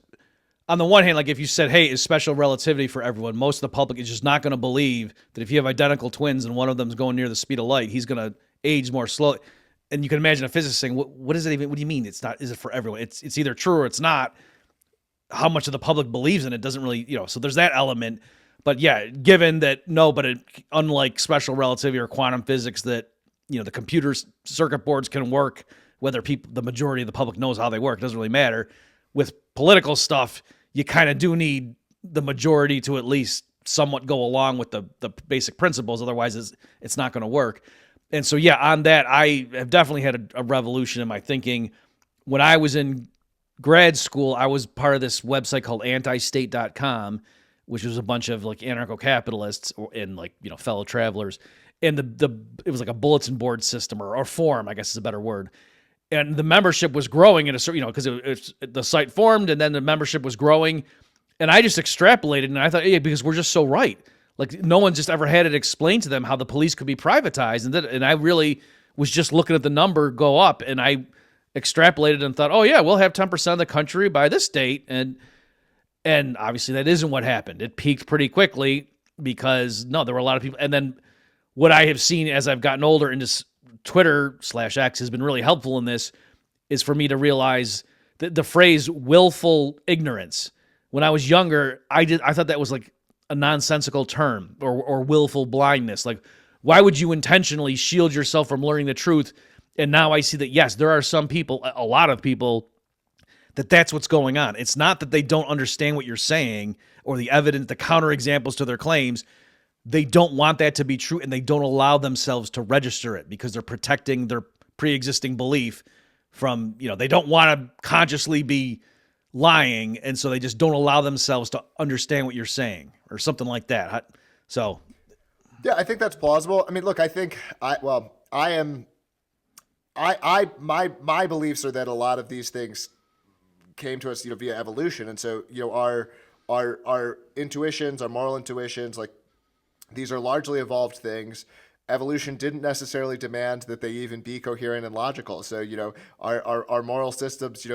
on the one hand, like if you said, hey, is special relativity for everyone, most of the public is just not going to believe that if you have identical twins and one of them's going near the speed of light, he's going to age more slowly. And you can imagine a physicist saying, what is it even? What do you mean it's not? Is it for everyone? It's either true or it's not. How much of the public believes in it doesn't really, so there's that element. But yeah, given that unlike special relativity or quantum physics, that the computer circuit boards can work, whether the majority of the public knows how they work, it doesn't really matter. With political stuff, you kind of do need the majority to at least somewhat go along with the basic principles. Otherwise, it's not going to work. And so, yeah, on that, I have definitely had a revolution in my thinking. When I was in grad school, I was part of this website called antistate.com, which was a bunch of like anarcho-capitalists and like, fellow travelers. And it was like a bulletin board system or forum, I guess is a better word. And the membership was growing in a certain, because the site formed and then the membership was growing. And I just extrapolated and I thought, yeah, because we're just so right. Like no one just ever had it explained to them how the police could be privatized. And I really was just looking at the number go up and I extrapolated and thought, oh yeah, we'll have 10% of the country by this date. And obviously that isn't what happened. It peaked pretty quickly because there were a lot of people. And then what I have seen as I've gotten older and just Twitter/X has been really helpful in this is for me to realize that the phrase willful ignorance, when I was younger, I thought that was like a nonsensical term or willful blindness. Like, why would you intentionally shield yourself from learning the truth? And now I see that, yes, there are some people, a lot of people, that's what's going on. It's not that they don't understand what you're saying or the evidence, the counterexamples to their claims. They don't want that to be true and they don't allow themselves to register it because they're protecting their pre-existing belief from, they don't want to consciously be lying. And so they just don't allow themselves to understand what you're saying or something like that. So. Yeah, I think that's plausible. I mean, look, I think my beliefs are that a lot of these things came to us, via evolution. And so, our intuitions, our moral intuitions, like these are largely evolved things. Evolution didn't necessarily demand that they even be coherent and logical. So, our moral systems,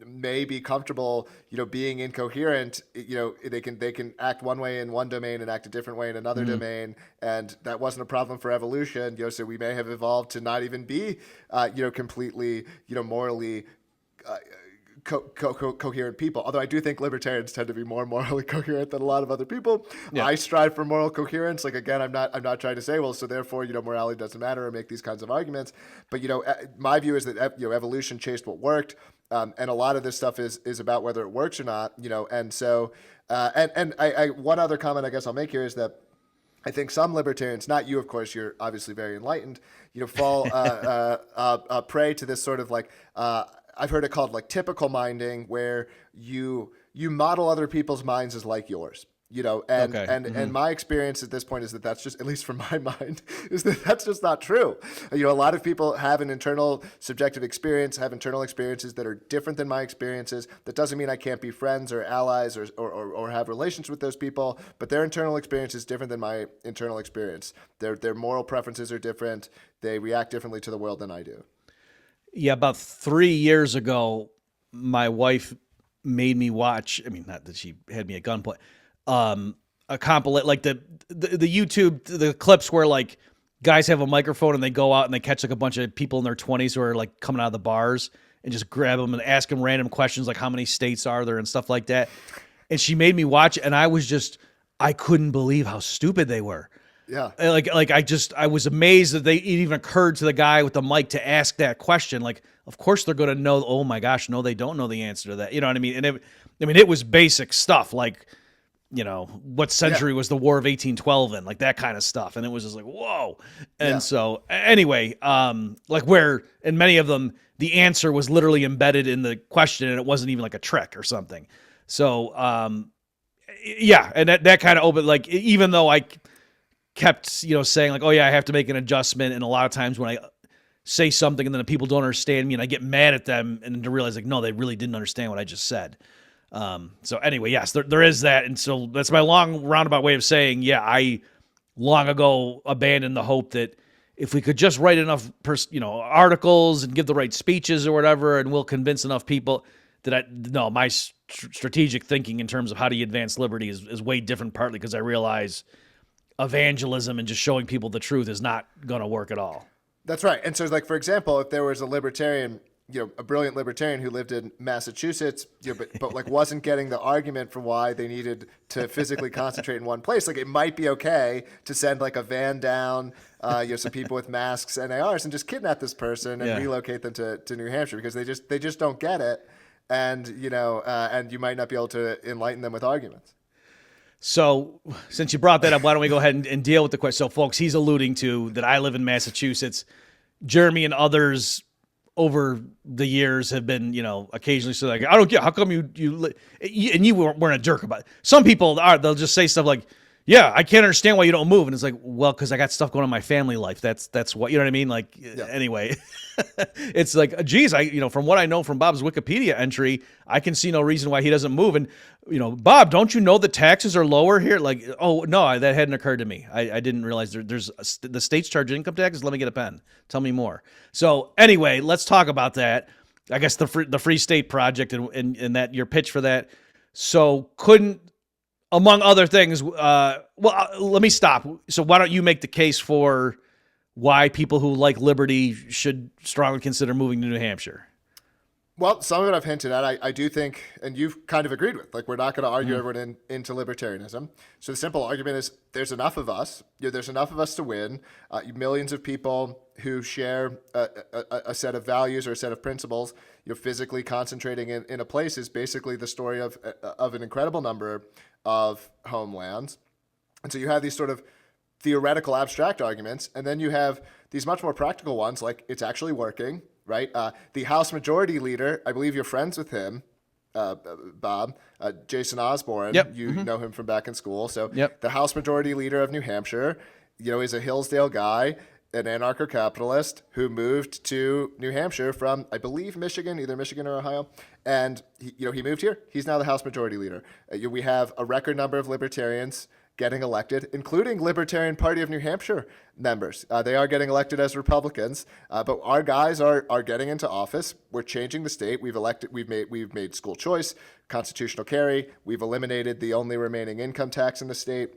may be comfortable, being incoherent. They can act one way in one domain and act a different way in another domain. And that wasn't a problem for evolution. So we may have evolved to not even be, completely, morally, coherent people. Although I do think libertarians tend to be more morally coherent than a lot of other people. Yeah. I strive for moral coherence. Like again, I'm not trying to say, well, so therefore, morality doesn't matter or make these kinds of arguments. But my view is that evolution chased what worked, and a lot of this stuff is about whether it works or not. And so I one other comment I guess I'll make here is that I think some libertarians, not you, of course, you're obviously very enlightened, fall prey to this sort of like. I've heard it called like typical minding, where you model other people's minds as like yours. And Okay. and my experience at this point is that that's just, at least from my mind, is that that's just not true. A lot of people have an internal subjective experience, have internal experiences that are different than my experiences. That doesn't mean I can't be friends or allies or have relations with those people, but their internal experience is different than my internal experience. Their moral preferences are different. They react differently to the world than I do. Yeah, about 3 years ago, my wife made me watch. I mean, not that she had me at gunpoint. A compilate, like the YouTube, the clips where like guys have a microphone and they go out and they catch like a bunch of people in their 20s who are like coming out of the bars and just grab them and ask them random questions like how many states are there and stuff like that. And she made me watch it, and I couldn't believe how stupid they were. Yeah. I was amazed that it even occurred to the guy with the mic to ask that question. Like, of course they're going to know. Oh my gosh, no, they don't know the answer to that. You know what I mean? And it was basic stuff like, what century was the War of 1812 in, like that kind of stuff. And it was just like, whoa. And so anyway, like where in many of them, the answer was literally embedded in the question and it wasn't even like a trick or something. So, yeah. And that kind of opened, like, even though I kept, saying like, oh yeah, I have to make an adjustment. And a lot of times when I say something and then the people don't understand me and I get mad at them and to realize like, no, they really didn't understand what I just said. So anyway, yes, there is that. And so that's my long roundabout way of saying, yeah, I long ago abandoned the hope that if we could just write enough, articles and give the right speeches or whatever, and we'll convince enough people that my strategic thinking in terms of how do you advance liberty is way different, partly because I realize evangelism and just showing people the truth is not going to work at all. That's right. And so like, for example, if there was a libertarian, a brilliant libertarian who lived in Massachusetts, but like wasn't getting the argument for why they needed to physically concentrate in one place. Like it might be okay to send like a van down, some people with masks and ARs and just kidnap this person and relocate them to New Hampshire because they just don't get it. And, and you might not be able to enlighten them with arguments. So since you brought that up, why don't we go ahead and deal with the question? So folks, he's alluding to that I live in Massachusetts. Jeremy and others over the years have been, occasionally so like, I don't get, how come and you weren't a jerk about it. Some people they'll just say stuff like, yeah, I can't understand why you don't move. And it's like, well, because I got stuff going on in my family life. That's what, you know what I mean? Like, Anyway, it's like, geez, from what I know from Bob's Wikipedia entry, I can see no reason why he doesn't move. And, Bob, don't you know the taxes are lower here? Like, oh, no, that hadn't occurred to me. I didn't realize the states charge income taxes. Let me get a pen. Tell me more. So anyway, let's talk about that. I guess the Free State Project and that your pitch for that. So among other things, let me stop. So why don't you make the case for why people who like liberty should strongly consider moving to New Hampshire? Well, some of it I've hinted at. I do think, and you've kind of agreed with, like we're not going to argue everyone into libertarianism. So the simple argument is there's enough of us. There's enough of us to win. Millions of people who share a set of values or a set of principles. Physically concentrating in a place is basically the story of an incredible number of homelands. And so you have these sort of theoretical abstract arguments, and then you have these much more practical ones, like it's actually working, right? The House Majority Leader, I believe you're friends with him, Bob, Jason Osborne. Yep. You know him from back in school. So the House Majority Leader of New Hampshire, is a Hillsdale guy, an anarcho-capitalist who moved to New Hampshire from, I believe, Michigan, either Michigan or Ohio. And he moved here. He's now the House Majority Leader. We have a record number of libertarians getting elected, including Libertarian Party of New Hampshire members. They are getting elected as Republicans, but our guys are getting into office. We're changing the state. We've made school choice, constitutional carry. We've eliminated the only remaining income tax in the state.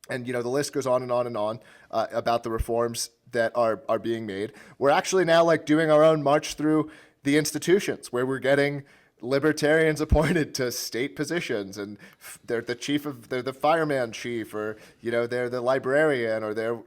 And, the list goes on and on and on about the reforms that are being made. We're actually now like doing our own march through the institutions where we're getting libertarians appointed to state positions, and they're the fireman chief, or they're the librarian, or they're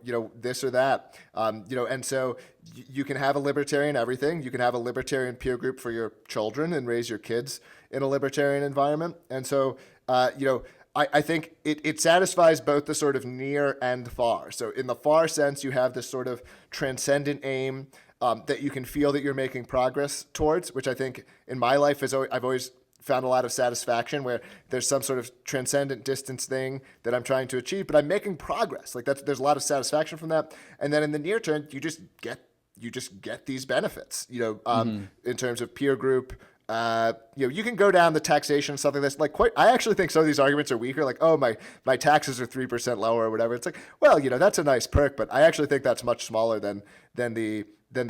this or that, and so you can have a libertarian everything. You can have a libertarian peer group for your children and raise your kids in a libertarian environment. And so I think it satisfies both the sort of near and far. So in the far sense, you have this sort of transcendent aim that you can feel that you're making progress towards, which I think in my life I've always found a lot of satisfaction where there's some sort of transcendent distance thing that I'm trying to achieve, but I'm making progress. Like there's a lot of satisfaction from that. And then in the near term, you just get these benefits, in terms of peer group. You can go down the taxation and something that's like I actually think some of these arguments are weaker. Like, oh, my taxes are 3% lower or whatever. It's like, well, that's a nice perk, but I actually think that's much smaller than the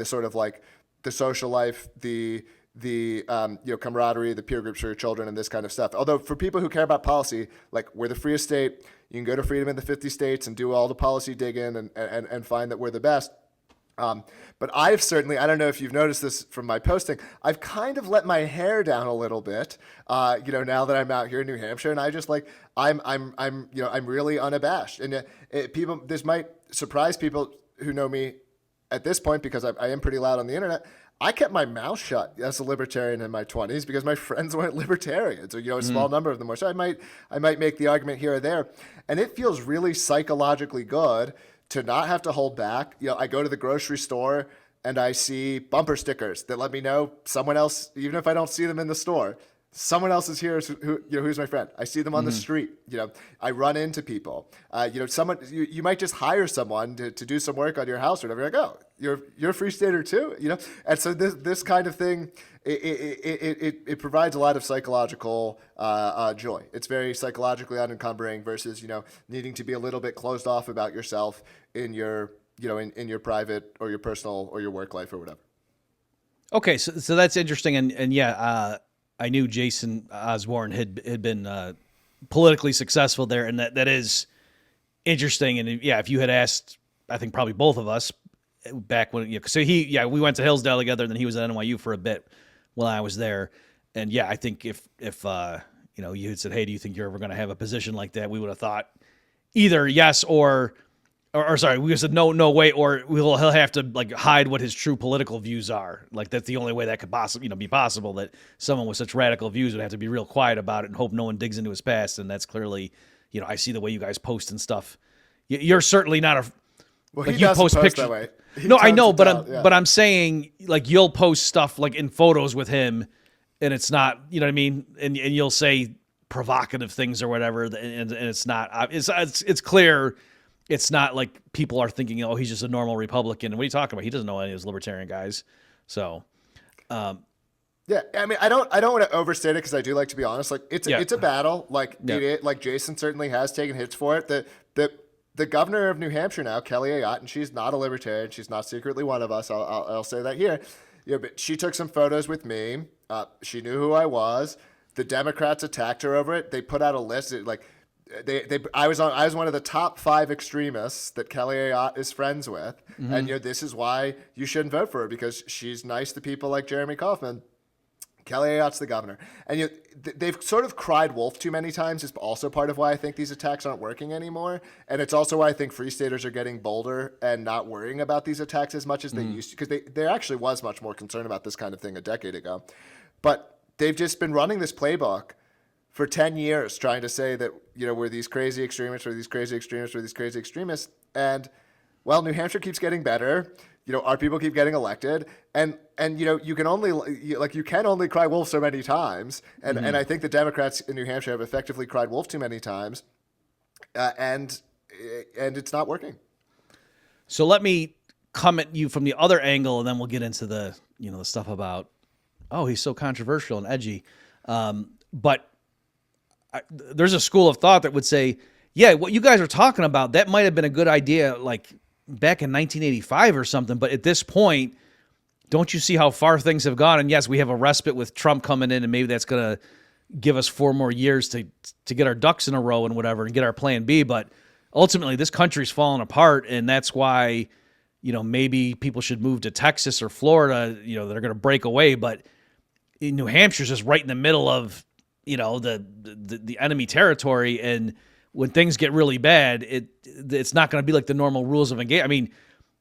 sort of like the social life, the camaraderie, the peer groups for your children and this kind of stuff. Although for people who care about policy, like we're the freest state, you can go to Freedom in the 50 states and do all the policy digging and find that we're the best. But I've certainly, I don't know if you've noticed this from my posting, I've kind of let my hair down a little bit, now that I'm out here in New Hampshire, and I just I'm really unabashed. And this might surprise people who know me at this point because I am pretty loud on the internet. I kept my mouth shut as a libertarian in my 20s because my friends weren't libertarians, or a small number of them were. So I might make the argument here or there, and it feels really psychologically good to not have to hold back. I go to the grocery store and I see bumper stickers that let me know someone else, even if I don't see them in the store, someone else is here who's my friend. I see them on the street. I run into people. Someone you might just hire someone to do some work on your house or whatever. You're like, oh, you're a free stater too, And so this kind of thing, it provides a lot of psychological joy. It's very psychologically unencumbering versus needing to be a little bit closed off about yourself in your in your private or your personal or your work life or whatever. Okay, so that's interesting, and yeah. I knew Jason Osborne had been politically successful there, and that is interesting. And yeah, if you had asked, I think probably both of us back when, so we went to Hillsdale together, and then he was at NYU for a bit while I was there. And yeah, I think if you had said, hey, do you think you're ever going to have a position like that? We would have thought either yes or sorry, we said no way, or he'll have to like hide what his true political views are. Like that's the only way that could possibly be possible, that someone with such radical views would have to be real quiet about it and hope no one digs into his past. And that's clearly, I see the way you guys post and stuff. You're certainly not a well. Like he you doesn't post pictures. That way. No, I know, but I'm saying like you'll post stuff like in photos with him, and it's not, you know what I mean, and you'll say provocative things or whatever, and it's not. It's clear. It's not like people are thinking, oh, he's just a normal Republican. What are you talking about? He doesn't know any of those libertarian guys. So, yeah, I mean, I don't want to overstate it because I do like to be honest. Like it's a battle. Like like Jason certainly has taken hits for it. The governor of New Hampshire now, Kelly Ayotte, and she's not a libertarian. She's not secretly one of us. I'll say that here. But she took some photos with me. She knew who I was. The Democrats attacked her over it. They put out a list I was one of the top 5 extremists that Kelly Ayotte is friends with, and this is why you shouldn't vote for her, because she's nice to people like Jeremy Kauffman. Kelly Ayotte's the governor, and they've sort of cried wolf too many times. Is also part of why I think these attacks aren't working anymore, and it's also why I think free staters are getting bolder and not worrying about these attacks as much as they used to, because there actually was much more concern about this kind of thing a decade ago, but they've just been running this playbook for 10 years trying to say that, we're these crazy extremists, we're these crazy extremists, we're these crazy extremists. And, well, New Hampshire keeps getting better. Our people keep getting elected. And you can only cry wolf so many times. And I think the Democrats in New Hampshire have effectively cried wolf too many times. And it's not working. So let me come at you from the other angle, and then we'll get into the, the stuff about, oh, he's so controversial and edgy. But there's a school of thought that would say, yeah, what you guys are talking about, that might have been a good idea like back in 1985 or something. But at this point, don't you see how far things have gone? And yes, we have a respite with Trump coming in, and maybe that's going to give us 4 more years to get our ducks in a row and whatever and get our plan B. But ultimately, this country's falling apart, and that's why, maybe people should move to Texas or Florida, that are going to break away. But New Hampshire's just right in the middle of, the enemy territory, and when things get really bad, it's not going to be like the normal rules of engagement. I mean,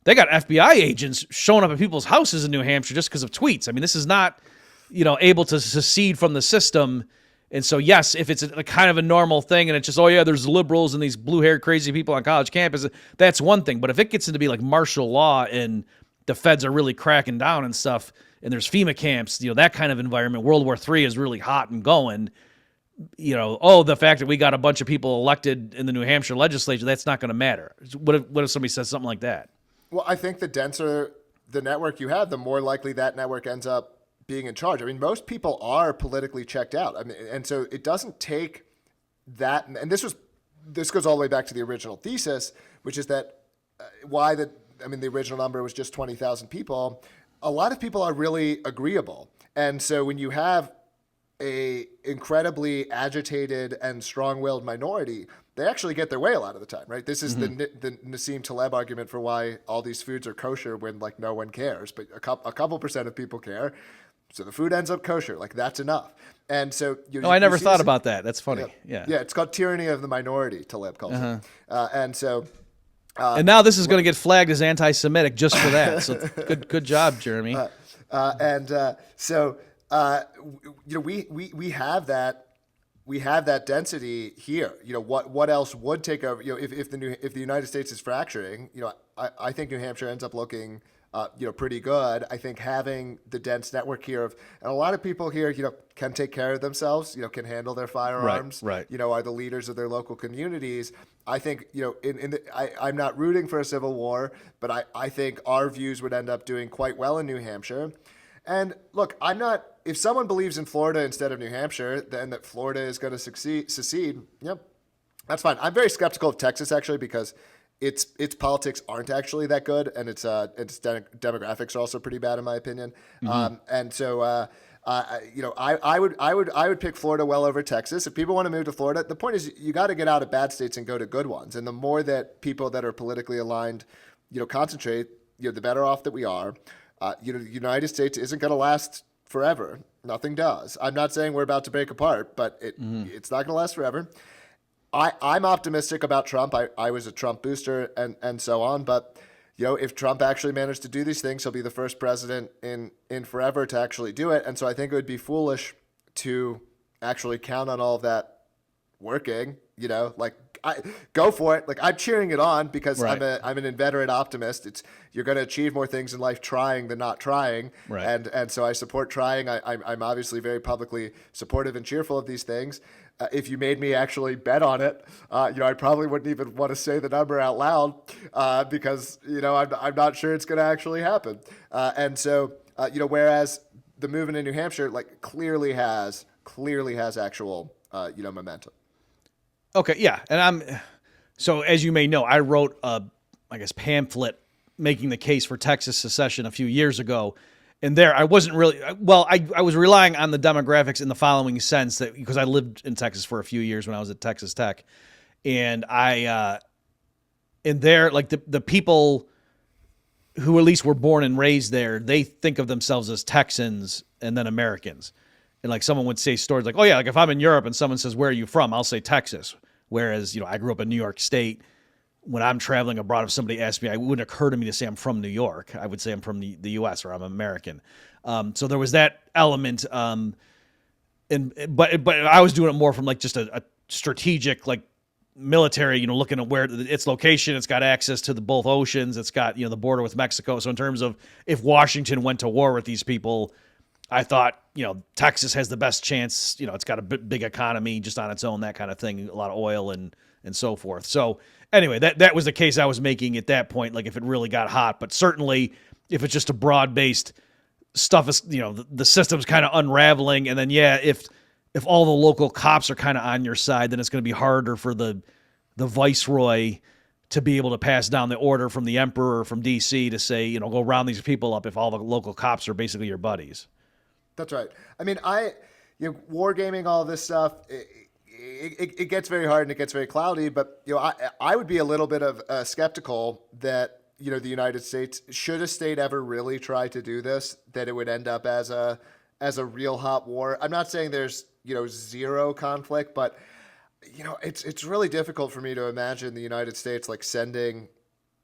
they got FBI agents showing up at people's houses in New Hampshire just because of tweets. I mean, this is not, able to secede from the system. And so, yes, if it's a kind of a normal thing and it's just, oh yeah, there's liberals and these blue-haired crazy people on college campuses, that's one thing. But if it gets into be like martial law and the feds are really cracking down and stuff, and there's FEMA camps, that kind of environment. World War III is really hot and going. The fact that we got a bunch of people elected in the New Hampshire legislature, that's not going to matter. What if somebody says something like that? Well, I think the denser the network you have, the more likely that network ends up being in charge. I mean, most people are politically checked out. I mean, and so it doesn't take that. And this goes all the way back to the original thesis, which is that the original number was just 20,000 people. A lot of people are really agreeable. And so when you have a incredibly agitated and strong-willed minority, they actually get their way a lot of the time, right? This is the Nassim Taleb argument for why all these foods are kosher when like no one cares, but a couple percent of people care, so the food ends up kosher. Like that's enough. And so I never thought about that. That's funny. Yeah. It's called tyranny of the minority. Taleb calls it. And so. And now this is going to get flagged as anti-Semitic just for that. So good job, Jeremy. We have that density here. What else would take over? If the United States is fracturing, I think New Hampshire ends up looking pretty good. I think having the dense network here and a lot of people here, can take care of themselves, can handle their firearms, right. Are the leaders of their local communities. I think, I'm not rooting for a civil war, but I think our views would end up doing quite well in New Hampshire. And look, if someone believes in Florida instead of New Hampshire, then that Florida is going to secede, that's fine. I'm very skeptical of Texas actually, because its politics aren't actually that good, and its demographics are also pretty bad in my opinion. And so, I would pick Florida well over Texas. If people want to move to Florida, the point is you got to get out of bad states and go to good ones. And the more that people that are politically aligned, concentrate, the better off that we are. The United States isn't going to last forever. Nothing does. I'm not saying we're about to break apart, but it's not going to last forever. I'm optimistic about Trump. I was a Trump booster and so on. But, if Trump actually managed to do these things, he'll be the first president in forever to actually do it. And so I think it would be foolish to actually count on all of that working, go for it. Like I'm cheering it on because right. I'm an inveterate optimist. You're going to achieve more things in life trying than not trying. Right. And so I support trying. I'm obviously very publicly supportive and cheerful of these things. If you made me actually bet on it, I probably wouldn't even want to say the number out loud because, I'm not sure it's going to actually happen. And so, whereas the movement in New Hampshire, clearly has actual, momentum. Okay, yeah, and so as you may know, I wrote a, pamphlet making the case for Texas secession a few years ago, and there I wasn't really I was relying on the demographics in the following sense that because I lived in Texas for a few years when I was at Texas Tech, and the people who at least were born and raised there, they think of themselves as Texans and then Americans. And someone would say stories like, oh yeah, if I'm in Europe and someone says, where are you from? I'll say Texas. Whereas, I grew up in New York State. When I'm traveling abroad, if somebody asked me, it wouldn't occur to me to say I'm from New York. I would say I'm from the U.S. or I'm American. So there was that element. But I was doing it more from just a strategic, military, looking at where its location, it's got access to both oceans. It's got, the border with Mexico. So in terms of if Washington went to war with these people, I thought, Texas has the best chance. It's got a big economy just on its own, that kind of thing, a lot of oil and so forth. So anyway, that was the case I was making at that point, if it really got hot. But certainly if it's just a broad-based stuff, is the system's kind of unraveling. And then, if all the local cops are kind of on your side, then it's going to be harder for the viceroy to be able to pass down the order from the emperor or from D.C. to say, go round these people up if all the local cops are basically your buddies. That's right. I mean, wargaming, all this stuff, it gets very hard and it gets very cloudy, but, I would be a little bit of skeptical that, the United States, should a state ever really try to do this, that it would end up as a real hot war. I'm not saying there's, zero conflict, but, it's really difficult for me to imagine the United States sending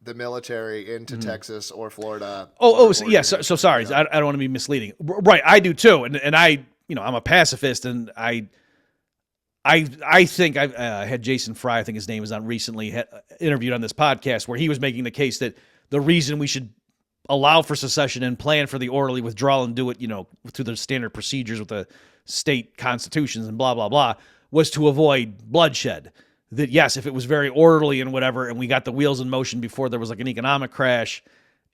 the military into Texas or Florida. So sorry. I don't want to be misleading. Right. I do too. And I, I'm a pacifist, and I think I had Jason Fry, I think his name was on recently, interviewed on this podcast where he was making the case that the reason we should allow for secession and plan for the orderly withdrawal and do it, through the standard procedures with the state constitutions and blah, blah, blah, was to avoid bloodshed. That, yes, if it was very orderly and whatever, and we got the wheels in motion before there was like an economic crash,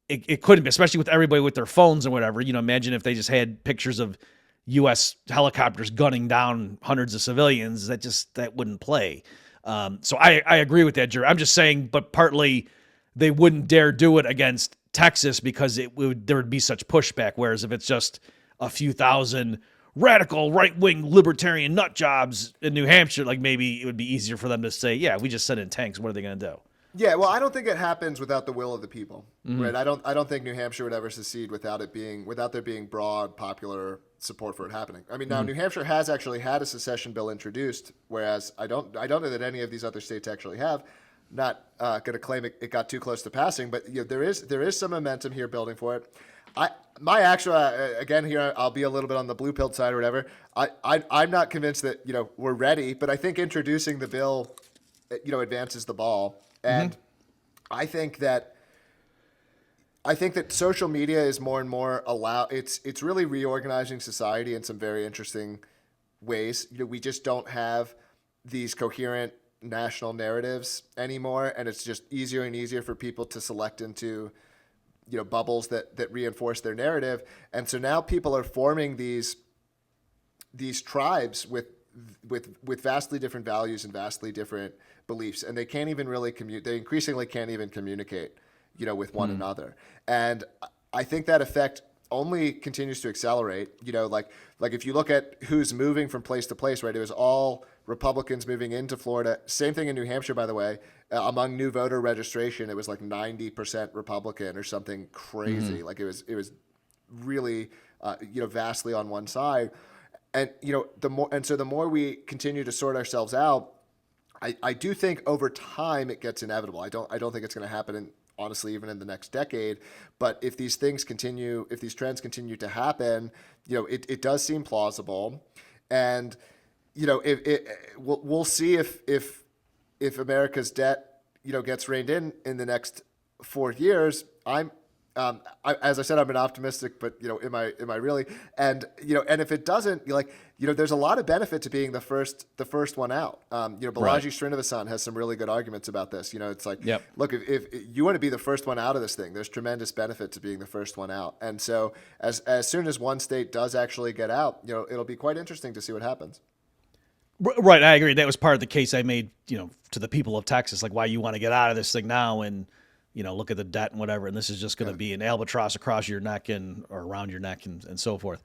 it couldn't be, especially with everybody with their phones and whatever. Imagine if they just had pictures of U.S. helicopters gunning down hundreds of civilians. That wouldn't play. So I agree with that, Jerry. I'm just saying, but partly they wouldn't dare do it against Texas because there would be such pushback. Whereas if it's just a few thousand radical right-wing libertarian nut jobs in New Hampshire, like maybe it would be easier for them to say, yeah, we just sent in tanks. What are they going to do? Yeah, well, I don't think it happens without the will of the people, right? I don't think New Hampshire would ever secede without there being broad popular support for it happening. I mean, now New Hampshire has actually had a secession bill introduced, whereas I don't know that any of these other states actually have. Not going to claim it got too close to passing, but there is some momentum here building for it. Again here I'll be a little bit on the blue pilled side or whatever. I'm not convinced that we're ready, but I think introducing the bill advances the ball. And I think that social media is more and more it's really reorganizing society in some very interesting ways. We just don't have these coherent national narratives anymore, and it's just easier and easier for people to select into bubbles that reinforce their narrative. And so now people are forming these tribes with vastly different values and vastly different beliefs, and they can't even really they increasingly can't even communicate with one another. And I think that effect only continues to accelerate. Like if you look at who's moving from place to place, right? It was all Republicans moving into Florida. Same thing in New Hampshire, by the way. Among new voter registration, it was like 90% Republican or something crazy. Like it was really vastly on one side. And the more we continue to sort ourselves out, I do think over time it gets inevitable. I don't think it's going to happen honestly even in the next decade. But if these trends continue to happen, it does seem plausible. And we'll see if America's debt gets reined in the next 4 years. As I said, I'm an optimistic, but am I really? And if it doesn't, there's a lot of benefit to being the first one out. Balaji Srinivasan has some really good arguments about this. It's like, look, if you want to be the first one out of this thing, there's tremendous benefit to being the first one out. And so as soon as one state does actually get out, it'll be quite interesting to see what happens. Right, I agree. That was part of the case I made, to the people of Texas, like why you want to get out of this thing now and. Look at the debt and whatever, and this is just going to be an albatross across your neck or around your neck and so forth.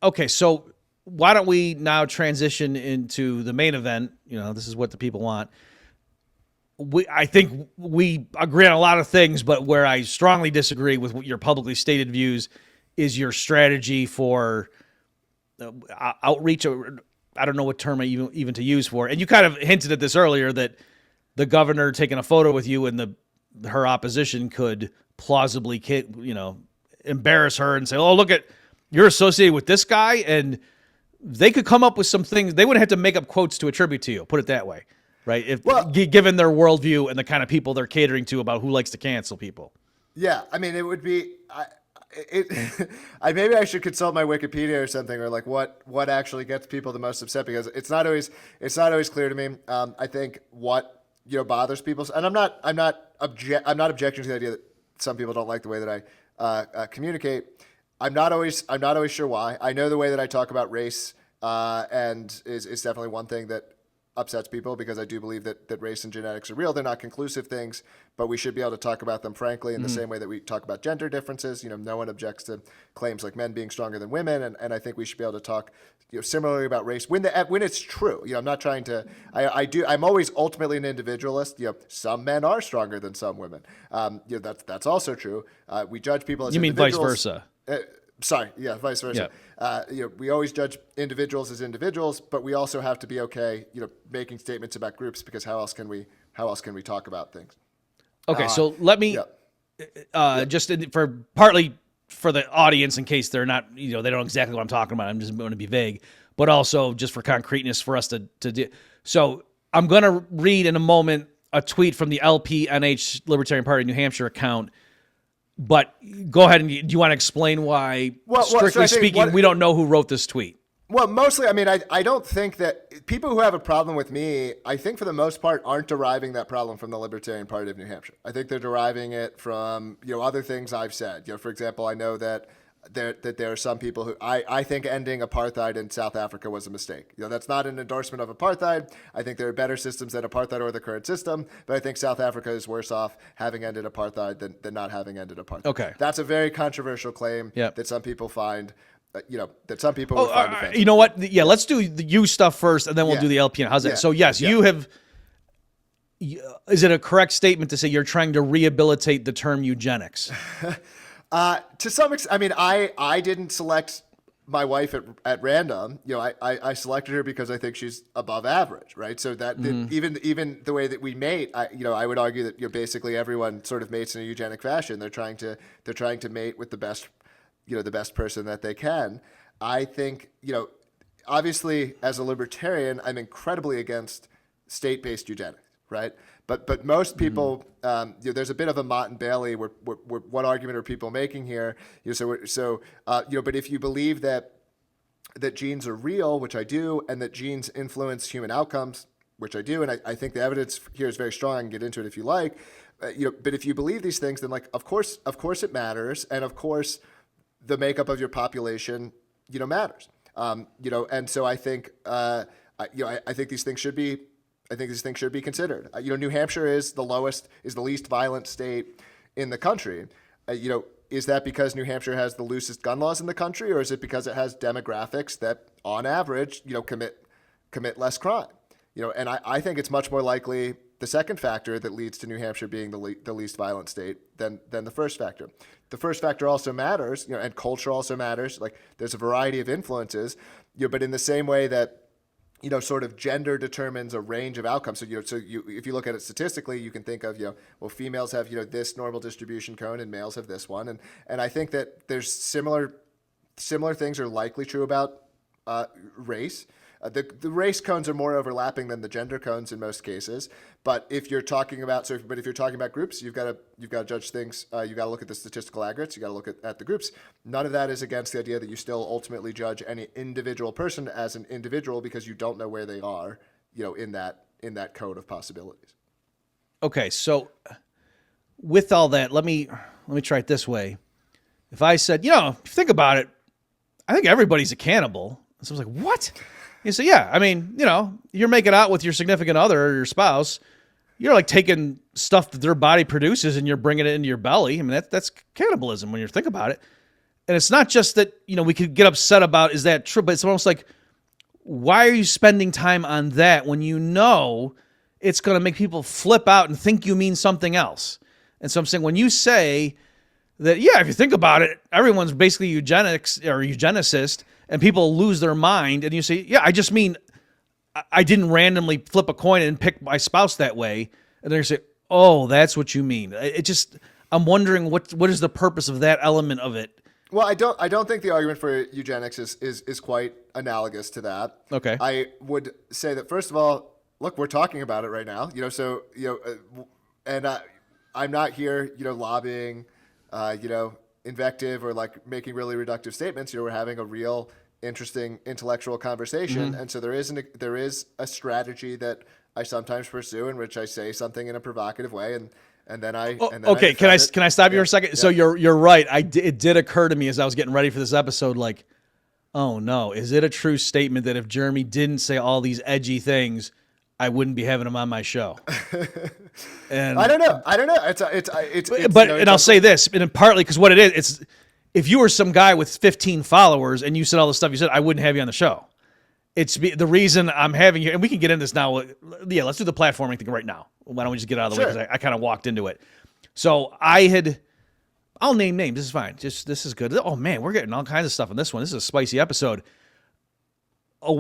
Okay, so why don't we now transition into the main event? This is what the people want. I think we agree on a lot of things, but where I strongly disagree with your publicly stated views is your strategy for outreach. Or I don't know what term even to use for, and you kind of hinted at this earlier that the governor taking a photo with you and her opposition could plausibly, embarrass her and say, "Oh, look you're associated with this guy," and they could come up with some things. They wouldn't have to make up quotes to attribute to you. Put it that way, right? Given their worldview and the kind of people they're catering to about who likes to cancel people. Yeah, I mean, it would be. Maybe I should consult my Wikipedia or something, or like what actually gets people the most upset, because it's not always clear to me. I think what bothers people, and I'm not objecting to the idea that some people don't like the way that I communicate. I'm not always sure why. I know the way that I talk about race and is definitely one thing that upsets people, because I do believe that race and genetics are real. They're not conclusive things, but we should be able to talk about them frankly in the same way that we talk about gender differences. No one objects to claims like men being stronger than women, and I think we should be able to talk similarly about race when it's true. I'm not trying to. I'm always ultimately an individualist. Some men are stronger than some women. That's also true. We judge people as you mean individuals. vice versa. Vice versa. Yeah. We always judge individuals as individuals, but we also have to be okay, making statements about groups, because how else can we talk about things? Okay, so let me just partly for the audience, in case they're not, they don't know exactly what I'm talking about. I'm just going to be vague, but also just for concreteness for us to do. So I'm going to read in a moment a tweet from the LPNH Libertarian Party New Hampshire account. But go ahead and do you want to explain why, strictly speaking, we don't know who wrote this tweet? Well, mostly, I mean, I don't think that people who have a problem with me, I think for the most part, aren't deriving that problem from the Libertarian Party of New Hampshire. I think they're deriving it from, other things I've said. For example, I know that there are some people who I think ending apartheid in South Africa was a mistake. That's not an endorsement of apartheid. I think there are better systems than apartheid or the current system, but I think South Africa is worse off having ended apartheid than not having ended apartheid. Okay. That's a very controversial claim that some people find that some people would find offensive. You know what? Yeah, let's do the you stuff first, and then we'll do the LPN. How's that? So, yes, you have... Is it a correct statement to say you're trying to rehabilitate the term eugenics? To some extent, I mean, I didn't select my wife at random. I selected her because I think she's above average, right? So that even the way that we mate, I would argue that basically everyone sort of mates in a eugenic fashion. They're trying to mate with the best person that they can. I think, obviously as a libertarian, I'm incredibly against state-based eugenics, right? But most people, there's a bit of a Mott and Bailey. What argument are people making here? But if you believe that genes are real, which I do, and that genes influence human outcomes, which I do, and I think the evidence here is very strong. I can get into it if you like. But if you believe these things, then of course it matters, and of course the makeup of your population, matters. And so I think, I think these things should be. I think these things should be considered. New Hampshire is the least violent state in the country. Is that because New Hampshire has the loosest gun laws in the country, or is it because it has demographics that, on average, commit less crime? And I think it's much more likely the second factor that leads to New Hampshire being the least violent state than the first factor. The first factor also matters, and culture also matters. Like, there's a variety of influences, but in the same way that sort of gender determines a range of outcomes. So, if you look at it statistically, you can think of, females have, this normal distribution cone and males have this one. And I think that there's similar things are likely true about race. The race cones are more overlapping than the gender cones in most cases. But if you're talking about groups, you've got to judge things. You got to look at the statistical aggregates. You got to look at the groups. None of that is against the idea that you still ultimately judge any individual person as an individual because you don't know where they are, in that code of possibilities. Okay, so with all that, let me try it this way. If I said, if you think about it, I think everybody's a cannibal. And someone's like, what? You say, yeah, I mean, you're making out with your significant other or your spouse. You're like taking stuff that their body produces and you're bringing it into your belly. I mean, that's cannibalism when you think about it. And it's not just that, we could get upset about, is that true? But it's almost like, why are you spending time on that when it's going to make people flip out and think you mean something else? And so I'm saying, when you say that, yeah, if you think about it, everyone's basically eugenics or eugenicist, and people lose their mind, and you say, yeah, I just mean I didn't randomly flip a coin and pick my spouse that way. And they say, oh, that's what you mean. I'm wondering what is the purpose of that element of it? Well, I don't think the argument for eugenics is quite analogous to that. Okay. I would say that, first of all, look, we're talking about it right now, and I'm not here, lobbying, invective or like making really reductive statements. We're having a real interesting intellectual conversation. Mm-hmm. And so there is a strategy that I sometimes pursue in which I say something in a provocative way and then I okay. Can I stop you for a second? Yeah. So you're right. It did occur to me as I was getting ready for this episode, like, oh no, is it a true statement that if Jeremy didn't say all these edgy things, I wouldn't be having him on my show? And I don't know. I'll say this, and partly because what it is, it's if you were some guy with 15 followers and you said all the stuff you said, I wouldn't have you on the show. It's the reason I'm having you, and we can get into this now. Yeah, let's do the platforming thing right now. Why don't we just get out of the way? Because I kind of walked into it. So I'll name names. This is fine. This is good. Oh man, we're getting all kinds of stuff on this one. This is a spicy episode.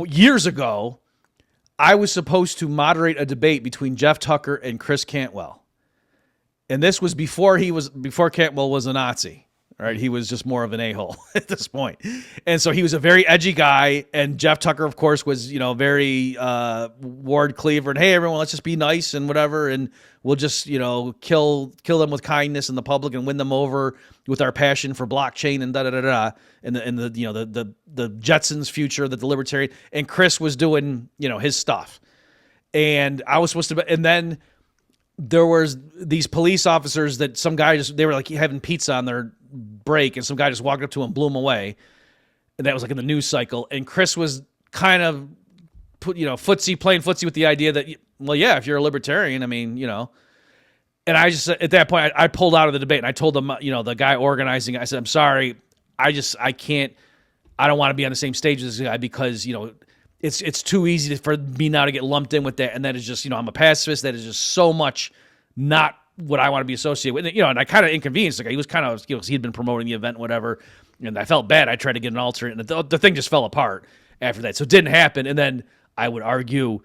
Years ago, I was supposed to moderate a debate between Jeff Tucker and Chris Cantwell. And this was before Cantwell was a Nazi. All right, he was just more of an a-hole at this point. And so he was a very edgy guy. And Jeff Tucker, of course, was, very Ward Cleaver. And, hey, everyone, let's just be nice and whatever. And we'll just, kill them with kindness in the public and win them over with our passion for blockchain and da-da-da-da. And the Jetsons future, the Libertarian. And Chris was doing, his stuff. And I was supposed to, and then there was these police officers that some guy they were like having pizza on their break, and some guy just walked up to him and blew him away. And that was like in the news cycle. And Chris was kind of playing footsie with the idea that, well, yeah, if you're a libertarian, I mean, and I just, at that point, I pulled out of the debate and I told them, the guy organizing, I said, I'm sorry. I don't want to be on the same stage as this guy because, it's too easy for me now to get lumped in with that. And that is just, I'm a pacifist. That is just so much not what I want to be associated with. And I kind of inconvenienced the guy. He was kind of, he'd been promoting the event, whatever. And I felt bad. I tried to get an alternate, and the thing just fell apart after that. So it didn't happen. And then I would argue,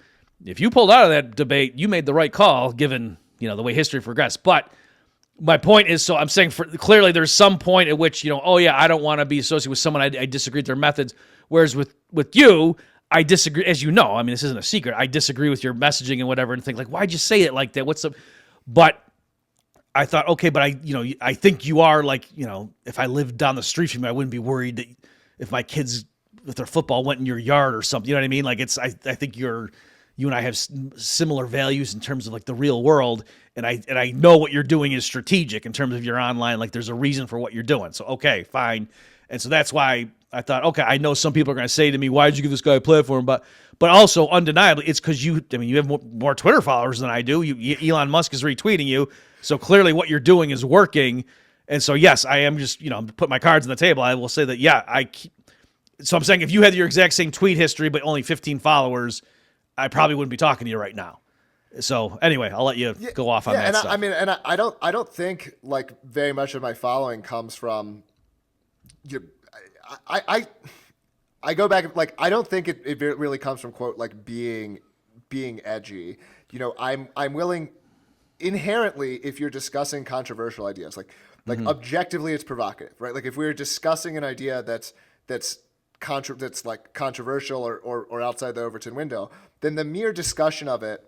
if you pulled out of that debate, you made the right call, given, the way history progressed. But my point is, so I'm saying clearly there's some point at which, I don't want to be associated with someone. I disagree with their methods. Whereas with you, I disagree, as you know. I mean, this isn't a secret. I disagree with your messaging and whatever, and think like, why'd you say it like that? But I thought, okay, but I think you are like, if I lived down the street from you, I wouldn't be worried that if my kids, if their football went in your yard or something, you know what I mean? Like I think you and I have similar values in terms of like the real world. And I know what you're doing is strategic in terms of your online, like there's a reason for what you're doing. So, okay, fine. And so that's why I thought, okay, I know some people are going to say to me, why did you give this guy a platform? But also undeniably, it's because you have more Twitter followers than I do. Elon Musk is retweeting you. So clearly what you're doing is working. And so, yes, I am just, put my cards on the table. I will say that, yeah, so I'm saying if you had your exact same tweet history, but only 15 followers, I probably wouldn't be talking to you right now. So anyway, I'll let you go off on that stuff. I don't think like very much of my following comes from, I go back, like, I don't think it really comes from, quote, like being edgy. I'm willing inherently, if you're discussing controversial ideas, like objectively it's provocative, right? Like if we're discussing an idea that's like controversial or outside the Overton window, then the mere discussion of it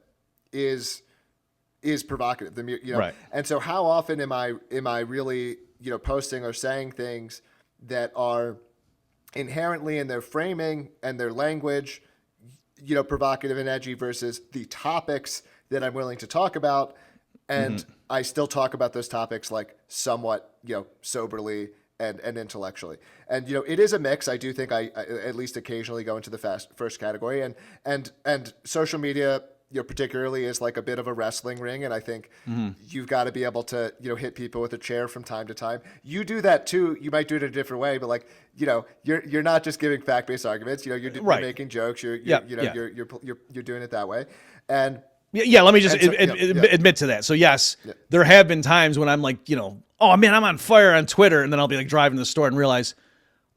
is provocative. Right. And so how often am I really, posting or saying things that are inherently in their framing and their language, provocative and edgy versus the topics that I'm willing to talk about. And I still talk about those topics like somewhat, soberly and intellectually. And, it is a mix. I do think I at least occasionally go into the first category, and social media, particularly is like a bit of a wrestling ring. And I think you've got to be able to, hit people with a chair from time to time. You do that too. You might do it in a different way, but like, you're not just giving fact-based arguments, you're making jokes. You're doing it that way. And yeah, let me just admit to that. So yes, there have been times when I'm like, oh man, I'm on fire on Twitter. And then I'll be like driving to the store and realize,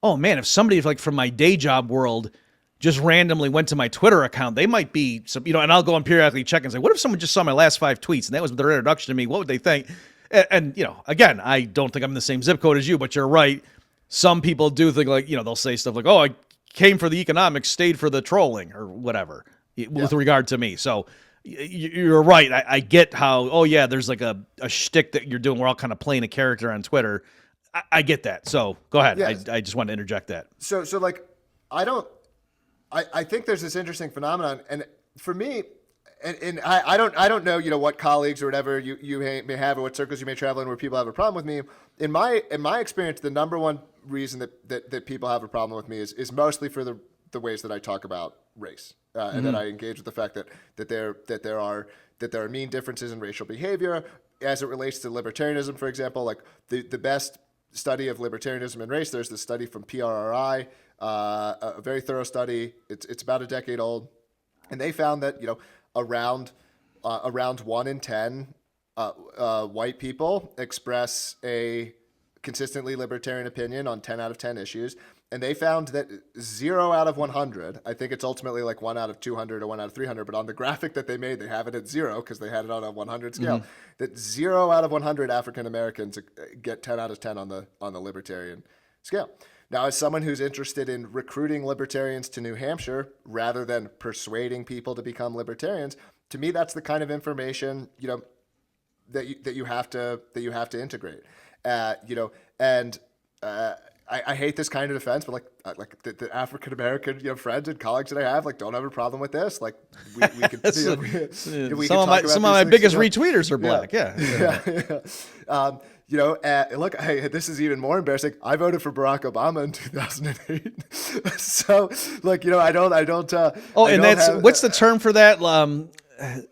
oh man, if somebody like from my day job world just randomly went to my Twitter account, they might be some, and I'll go and periodically check and say, what if someone just saw my last 5 tweets and that was their introduction to me? What would they think? And again, I don't think I'm in the same zip code as you, but you're right. Some people do think like, they'll say stuff like, oh, I came for the economics, stayed for the trolling or whatever with regard to me. So you're right. I get how, oh yeah, there's like a shtick that you're doing. We're all kind of playing a character on Twitter. I get that. So go ahead. Yeah. I just wanted to interject that. So like, I think there's this interesting phenomenon, and for me, and I don't know, what colleagues or whatever you may have or what circles you may travel in where people have a problem with me. In my experience, the number one reason that people have a problem with me is mostly for the ways that I talk about race, and that I engage with the fact that there are mean differences in racial behavior as it relates to libertarianism, for example. Like the best study of libertarianism and race, there's this study from PRRI. A very thorough study. It's about a decade old, and they found that around 1 in 10 white people express a consistently libertarian opinion on 10 out of 10 issues, And they found that 0 out of 100, I think it's ultimately like 1 out of 200 or 1 out of 300, but on the graphic that they made, they have it at 0 because they had it on a 100 scale, that 0 out of 100 African Americans get 10 out of 10 on the libertarian scale. Now, as someone who's interested in recruiting libertarians to New Hampshire rather than persuading people to become libertarians, to me, that's the kind of information, that you have to integrate, I hate this kind of defense, but like the African American friends and colleagues that I have don't have a problem with this. Like we could some of my biggest retweeters are black. Yeah. Look, hey, this is even more embarrassing. I voted for Barack Obama in 2008, so I don't. What's the term for that?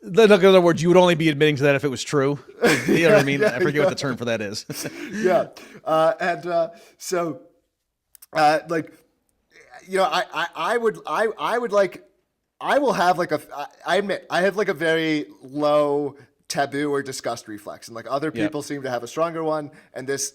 In other words, you would only be admitting to that if it was true. You know what I mean? I forget what the term for that is. Yeah, I admit I have a very low taboo or disgust reflex, and other people seem to have a stronger one. And this,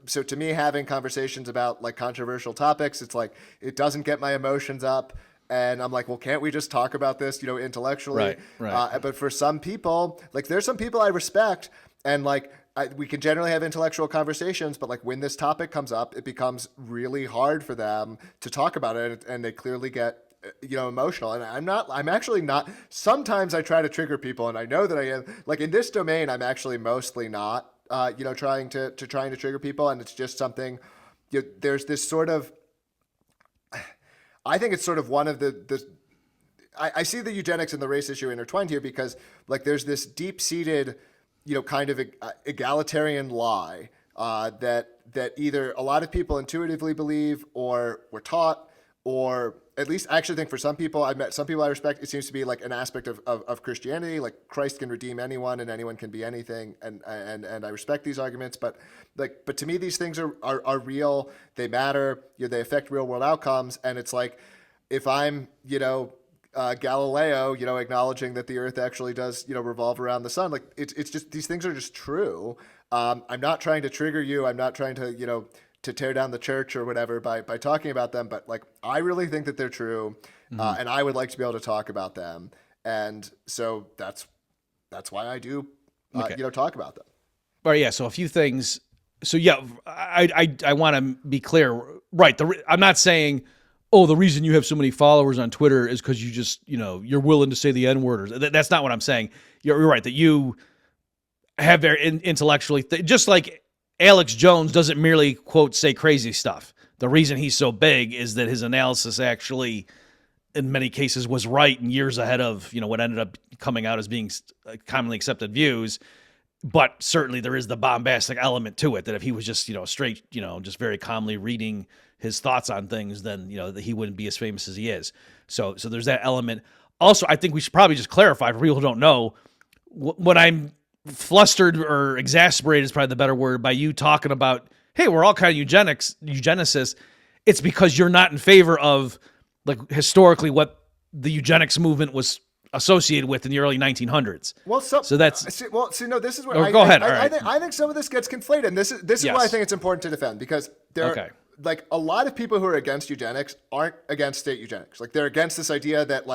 so to me, having conversations about controversial topics, it's it doesn't get my emotions up. And I'm like, well, can't we just talk about this, intellectually? Right. But for some people, there's some people I respect, and we can generally have intellectual conversations, but when this topic comes up, it becomes really hard for them to talk about it, and they clearly get emotional. And I'm actually not. Sometimes I try to trigger people, and I know that I am. In this domain, I'm actually mostly not, trying to trigger people, and it's just something. There's this sort of. I think it's sort of one of I see the eugenics and the race issue intertwined here because there's this deep-seated, kind of egalitarian lie that either a lot of people intuitively believe or were taught, or at least I actually think for some people, I've met some people I respect, it seems to be an aspect of Christianity, Christ can redeem anyone and anyone can be anything. And I respect these arguments, but to me, these things are real. They matter. They affect real world outcomes. And it's if I'm, Galileo, acknowledging that the earth actually does, revolve around the sun, it's just, these things are just true. I'm not trying to trigger you. I'm not trying to, to tear down the church or whatever by talking about them. But I really think that they're true. And I would like to be able to talk about them. And so that's why I do, talk about them. All right. Yeah. So a few things. So yeah, I want to be clear. Right. I'm not saying, oh, the reason you have so many followers on Twitter is because you just, you're willing to say the N-word. Or that's not what I'm saying. You're right that you have very intellectually, just like Alex Jones doesn't merely, quote, say crazy stuff. The reason he's so big is that his analysis actually, in many cases, was right and years ahead of, what ended up coming out as being commonly accepted views. But certainly there is the bombastic element to it that if he was just, straight, just very calmly reading his thoughts on things, then, that he wouldn't be as famous as he is. So there's that element. Also, I think we should probably just clarify for people who don't know, when I'm flustered or exasperated is probably the better word by you talking about, hey, we're all kind of eugenicists. It's because you're not in favor of historically what the eugenics movement was associated with in the early 1900s. Well, so that's no. This is where go ahead. I think some of this gets conflated. And this is yes. why I think it's important to defend, because there are a lot of people who are against eugenics aren't against state eugenics. They're against this idea that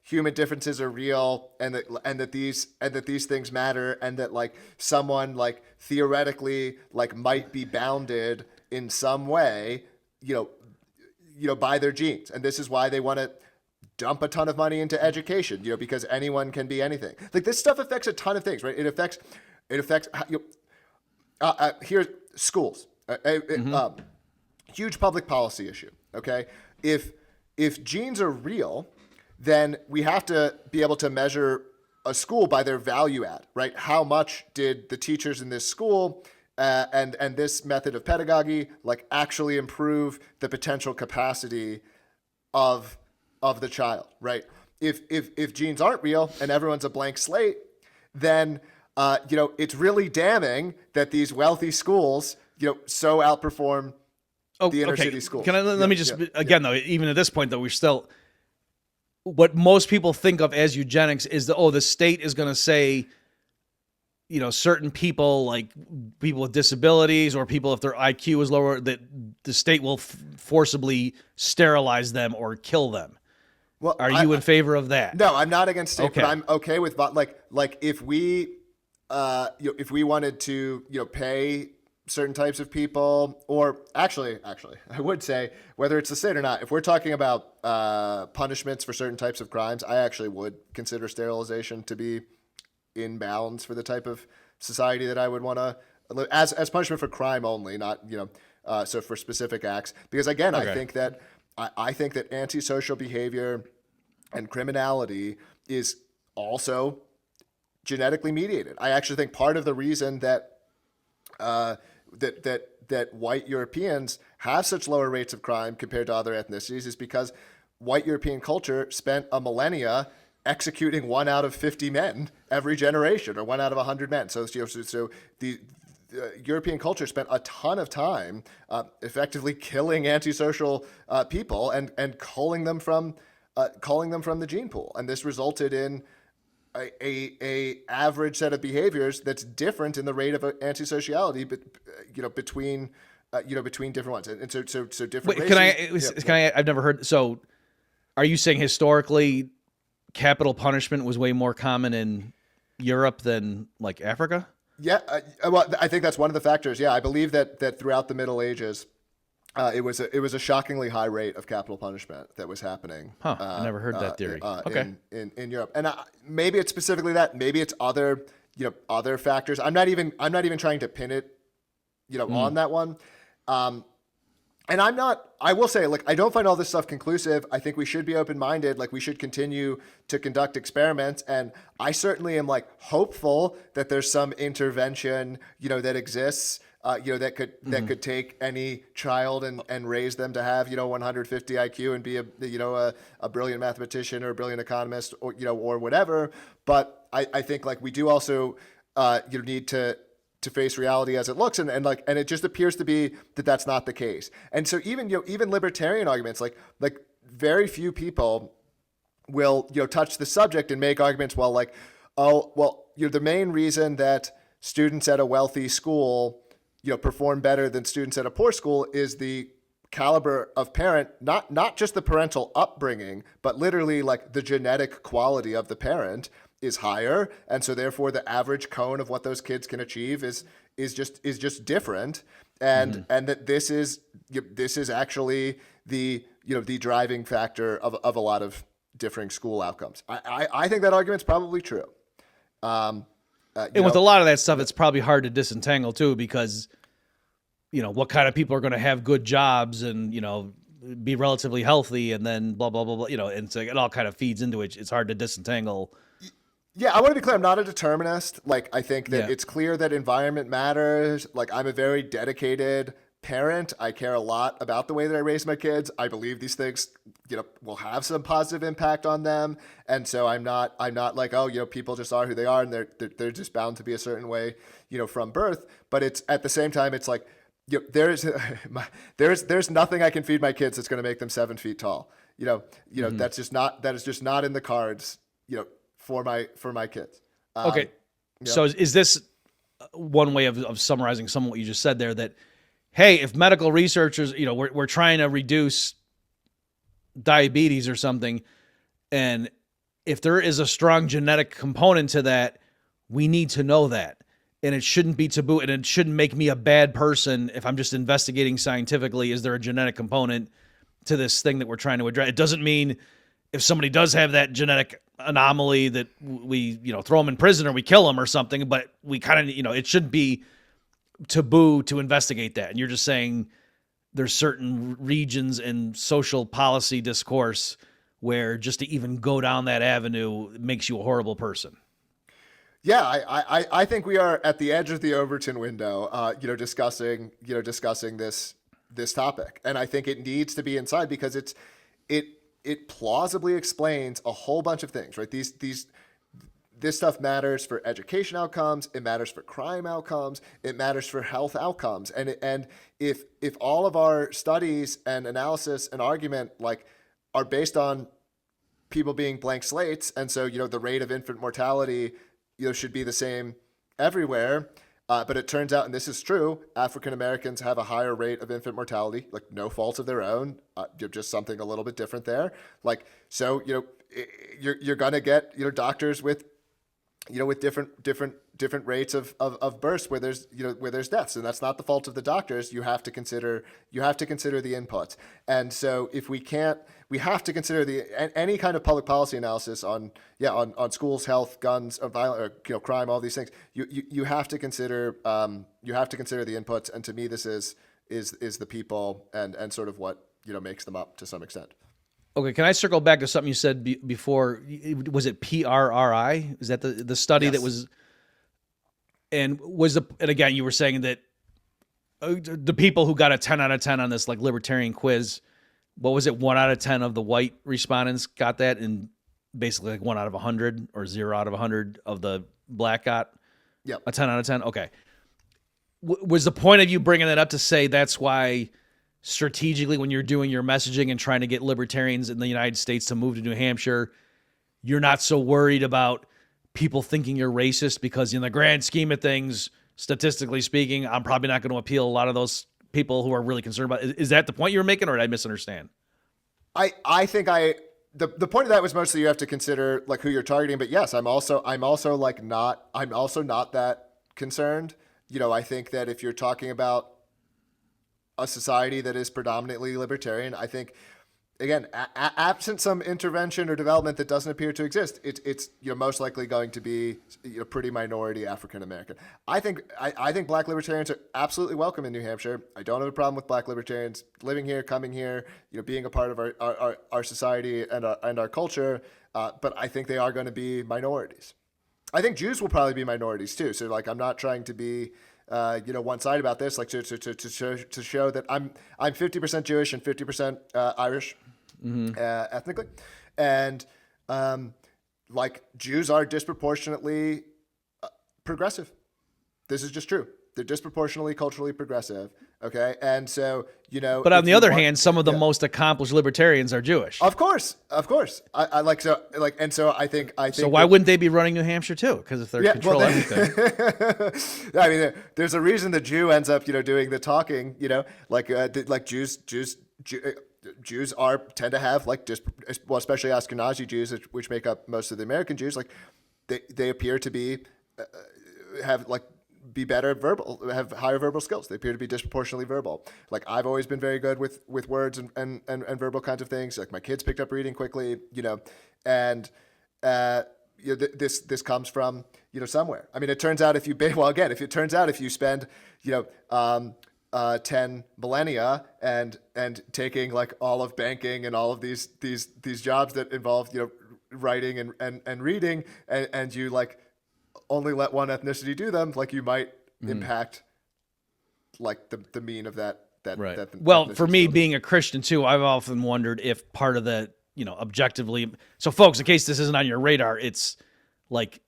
human differences are real and that these things matter, and that someone theoretically might be bounded in some way, by their genes. And this is why they want to dump a ton of money into education, because anyone can be anything. This stuff affects a ton of things, right? It affects here's schools, huge public policy issue. Okay. If genes are real, then we have to be able to measure a school by their value add, right? How much did the teachers in this school and this method of pedagogy actually improve the potential capacity of the child, right? If genes aren't real and everyone's a blank slate, then it's really damning that these wealthy schools so outperform the inner city schools. Can I let me just again though, even at this point though, we're still, what most people think of as eugenics is that, the state is going to say certain people, like people with disabilities or people if their IQ is lower, that the state will forcibly sterilize them or kill them. Well, Are you in favor of that? No, I'm not against state, Okay. but I'm okay with like if we if we wanted to pay certain types of people, or actually I would say whether it's the state or not, if we're talking about punishments for certain types of crimes, I actually would consider sterilization to be in bounds for the type of society that I would want to as punishment for crime only, not so for specific acts, because again Okay. I think that antisocial behavior and criminality is also genetically mediated. I actually think part of the reason that that white Europeans have such lower rates of crime compared to other ethnicities is because white European culture spent a millennia executing 1 out of 50 men every generation, or 1 out of 100 men. So the European culture spent a ton of time effectively killing antisocial people and culling them from the gene pool, and this resulted in a average set of behaviors that's different in the rate of antisociality, but between different ones, and so different. Wait, races, can I? I've never heard. So, are you saying historically, capital punishment was way more common in Europe than like Africa? Yeah, well, I think that's one of the factors. Yeah, I believe that throughout the Middle Ages, it was a shockingly high rate of capital punishment that was happening. Huh? I never heard that theory. Okay. In Europe, and maybe it's specifically that. Maybe it's other other factors. I'm not even trying to pin it on that one. And I will say, like, I don't find all this stuff conclusive. I think we should be open-minded. Like, we should continue to conduct experiments. And I certainly am like hopeful that there's some intervention, that exists, that could take any child and raise them to have, 150 IQ and be a brilliant mathematician or a brilliant economist or whatever. But I think like we do also, need to face reality as it looks, and it just appears to be that that's not the case. And so even libertarian arguments, like very few people will touch the subject and make arguments, the main reason that students at a wealthy school perform better than students at a poor school is the caliber of parent, not just the parental upbringing, but literally like the genetic quality of the parent is higher, and so therefore the average cone of what those kids can achieve is just different, and that this is actually the driving factor of a lot of differing school outcomes. I think that argument's probably true. And with a lot of that stuff, it's probably hard to disentangle too, because what kind of people are going to have good jobs and be relatively healthy, and then blah blah blah blah. And so it all kind of feeds into it. It's hard to disentangle. Yeah, I want to be clear. I'm not a determinist. Like, I think that it's clear that environment matters. Like, I'm a very dedicated parent. I care a lot about the way that I raise my kids. I believe these things, will have some positive impact on them. And so I'm not like, people just are who they are, and they're just bound to be a certain way, from birth. But it's at the same time, it's like, there's nothing I can feed my kids that's going to make them 7 feet tall. That is just not in the cards. For my kids. Okay. So is this one way of summarizing some of what you just said there, that, hey, if medical researchers, we're trying to reduce diabetes or something, and if there is a strong genetic component to that, we need to know that. And it shouldn't be taboo, and it shouldn't make me a bad person if I'm just investigating scientifically, is there a genetic component to this thing that we're trying to address? It doesn't mean if somebody does have that genetic anomaly that we, throw them in prison or we kill them or something, but we kind of, it shouldn't be taboo to investigate that. And you're just saying there's certain regions in social policy discourse where just to even go down that avenue makes you a horrible person. Yeah, I think we are at the edge of the Overton window, discussing this topic, and I think it needs to be inside because it plausibly explains a whole bunch of things, right? This stuff matters for education outcomes. It matters for crime outcomes. It matters for health outcomes. And if all of our studies and analysis and argument are based on people being blank slates, and so the rate of infant mortality should be the same everywhere. But it turns out, and this is true, African Americans have a higher rate of infant mortality, like no fault of their own, just something a little bit different there. Like, so, you're going to get, doctors with, with different rates of births where there's deaths, and that's not the fault of the doctors. You have to consider the inputs. And so if we have to consider any kind of public policy analysis on schools, health, guns, violence, crime, all these things. You have to consider the inputs, and to me this is the people and sort of what makes them up to some extent. Okay, can I circle back to something you said before? Was it PRRI? Is that the study that was? And again, you were saying that the people who got a 10 out of 10 on this like libertarian quiz, what was it? 1 out of 10 of the white respondents got that, and basically like 1 out of 100 or 0 out of 100 of the black got a 10 out of 10. Okay, was the point of you bringing that up to say that's why? Strategically, when you're doing your messaging and trying to get libertarians in the United States to move to New Hampshire, you're not so worried about people thinking you're racist because in the grand scheme of things, statistically speaking, I'm probably not going to appeal a lot of those people who are really concerned about it. Is that the point you were making, or did I misunderstand? I think the point of that was mostly you have to consider like who you're targeting, but yes, I'm also not that concerned. I think that if you're talking about a society that is predominantly libertarian, I think, again, absent some intervention or development that doesn't appear to exist, it's most likely going to be pretty minority African American. I think Black libertarians are absolutely welcome in New Hampshire. I don't have a problem with Black libertarians living here, coming here, being a part of our society and our culture. But I think they are going to be minorities. I think Jews will probably be minorities too. So like, I'm not trying to be one side about this, like to show that I'm 50% Jewish and 50% Irish ethnically, and like Jews are disproportionately progressive. This is just true. They're disproportionately culturally progressive. Okay, and so But on the other hand, some of the most accomplished libertarians are Jewish. Of course. I think. So why wouldn't they be running New Hampshire too? Because if they're control everything. I mean, there's a reason the Jew ends up, doing the talking. Jews tend to have especially Ashkenazi Jews, which make up most of the American Jews. Like they appear to be be better at have higher verbal skills. They appear to be disproportionately verbal. Like I've always been very good with words and verbal kinds of things. Like my kids picked up reading quickly, and this comes from somewhere. I mean, it turns out if you spend 10 millennia and taking like all of banking and all of these jobs that involve writing and reading and you like only let one ethnicity do them, like you might impact like the mean of that. Right. That well, for me being a Christian too, I've often wondered if part of the, objectively. So folks, in case this isn't on your radar, it's like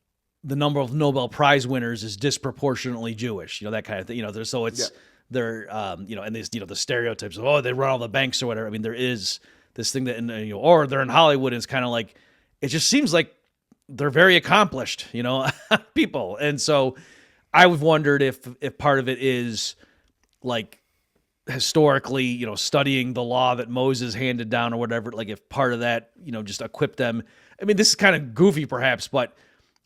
the number of Nobel Prize winners is disproportionately Jewish, that kind of thing, they're, and these, the stereotypes of, they run all the banks or whatever. I mean, there is this thing that, or they're in Hollywood. And it's kind of like, it just seems like they're very accomplished, people. And so I've wondered if part of it is like historically, studying the law that Moses handed down or whatever, like if part of that, just equip them. I mean, this is kind of goofy perhaps, but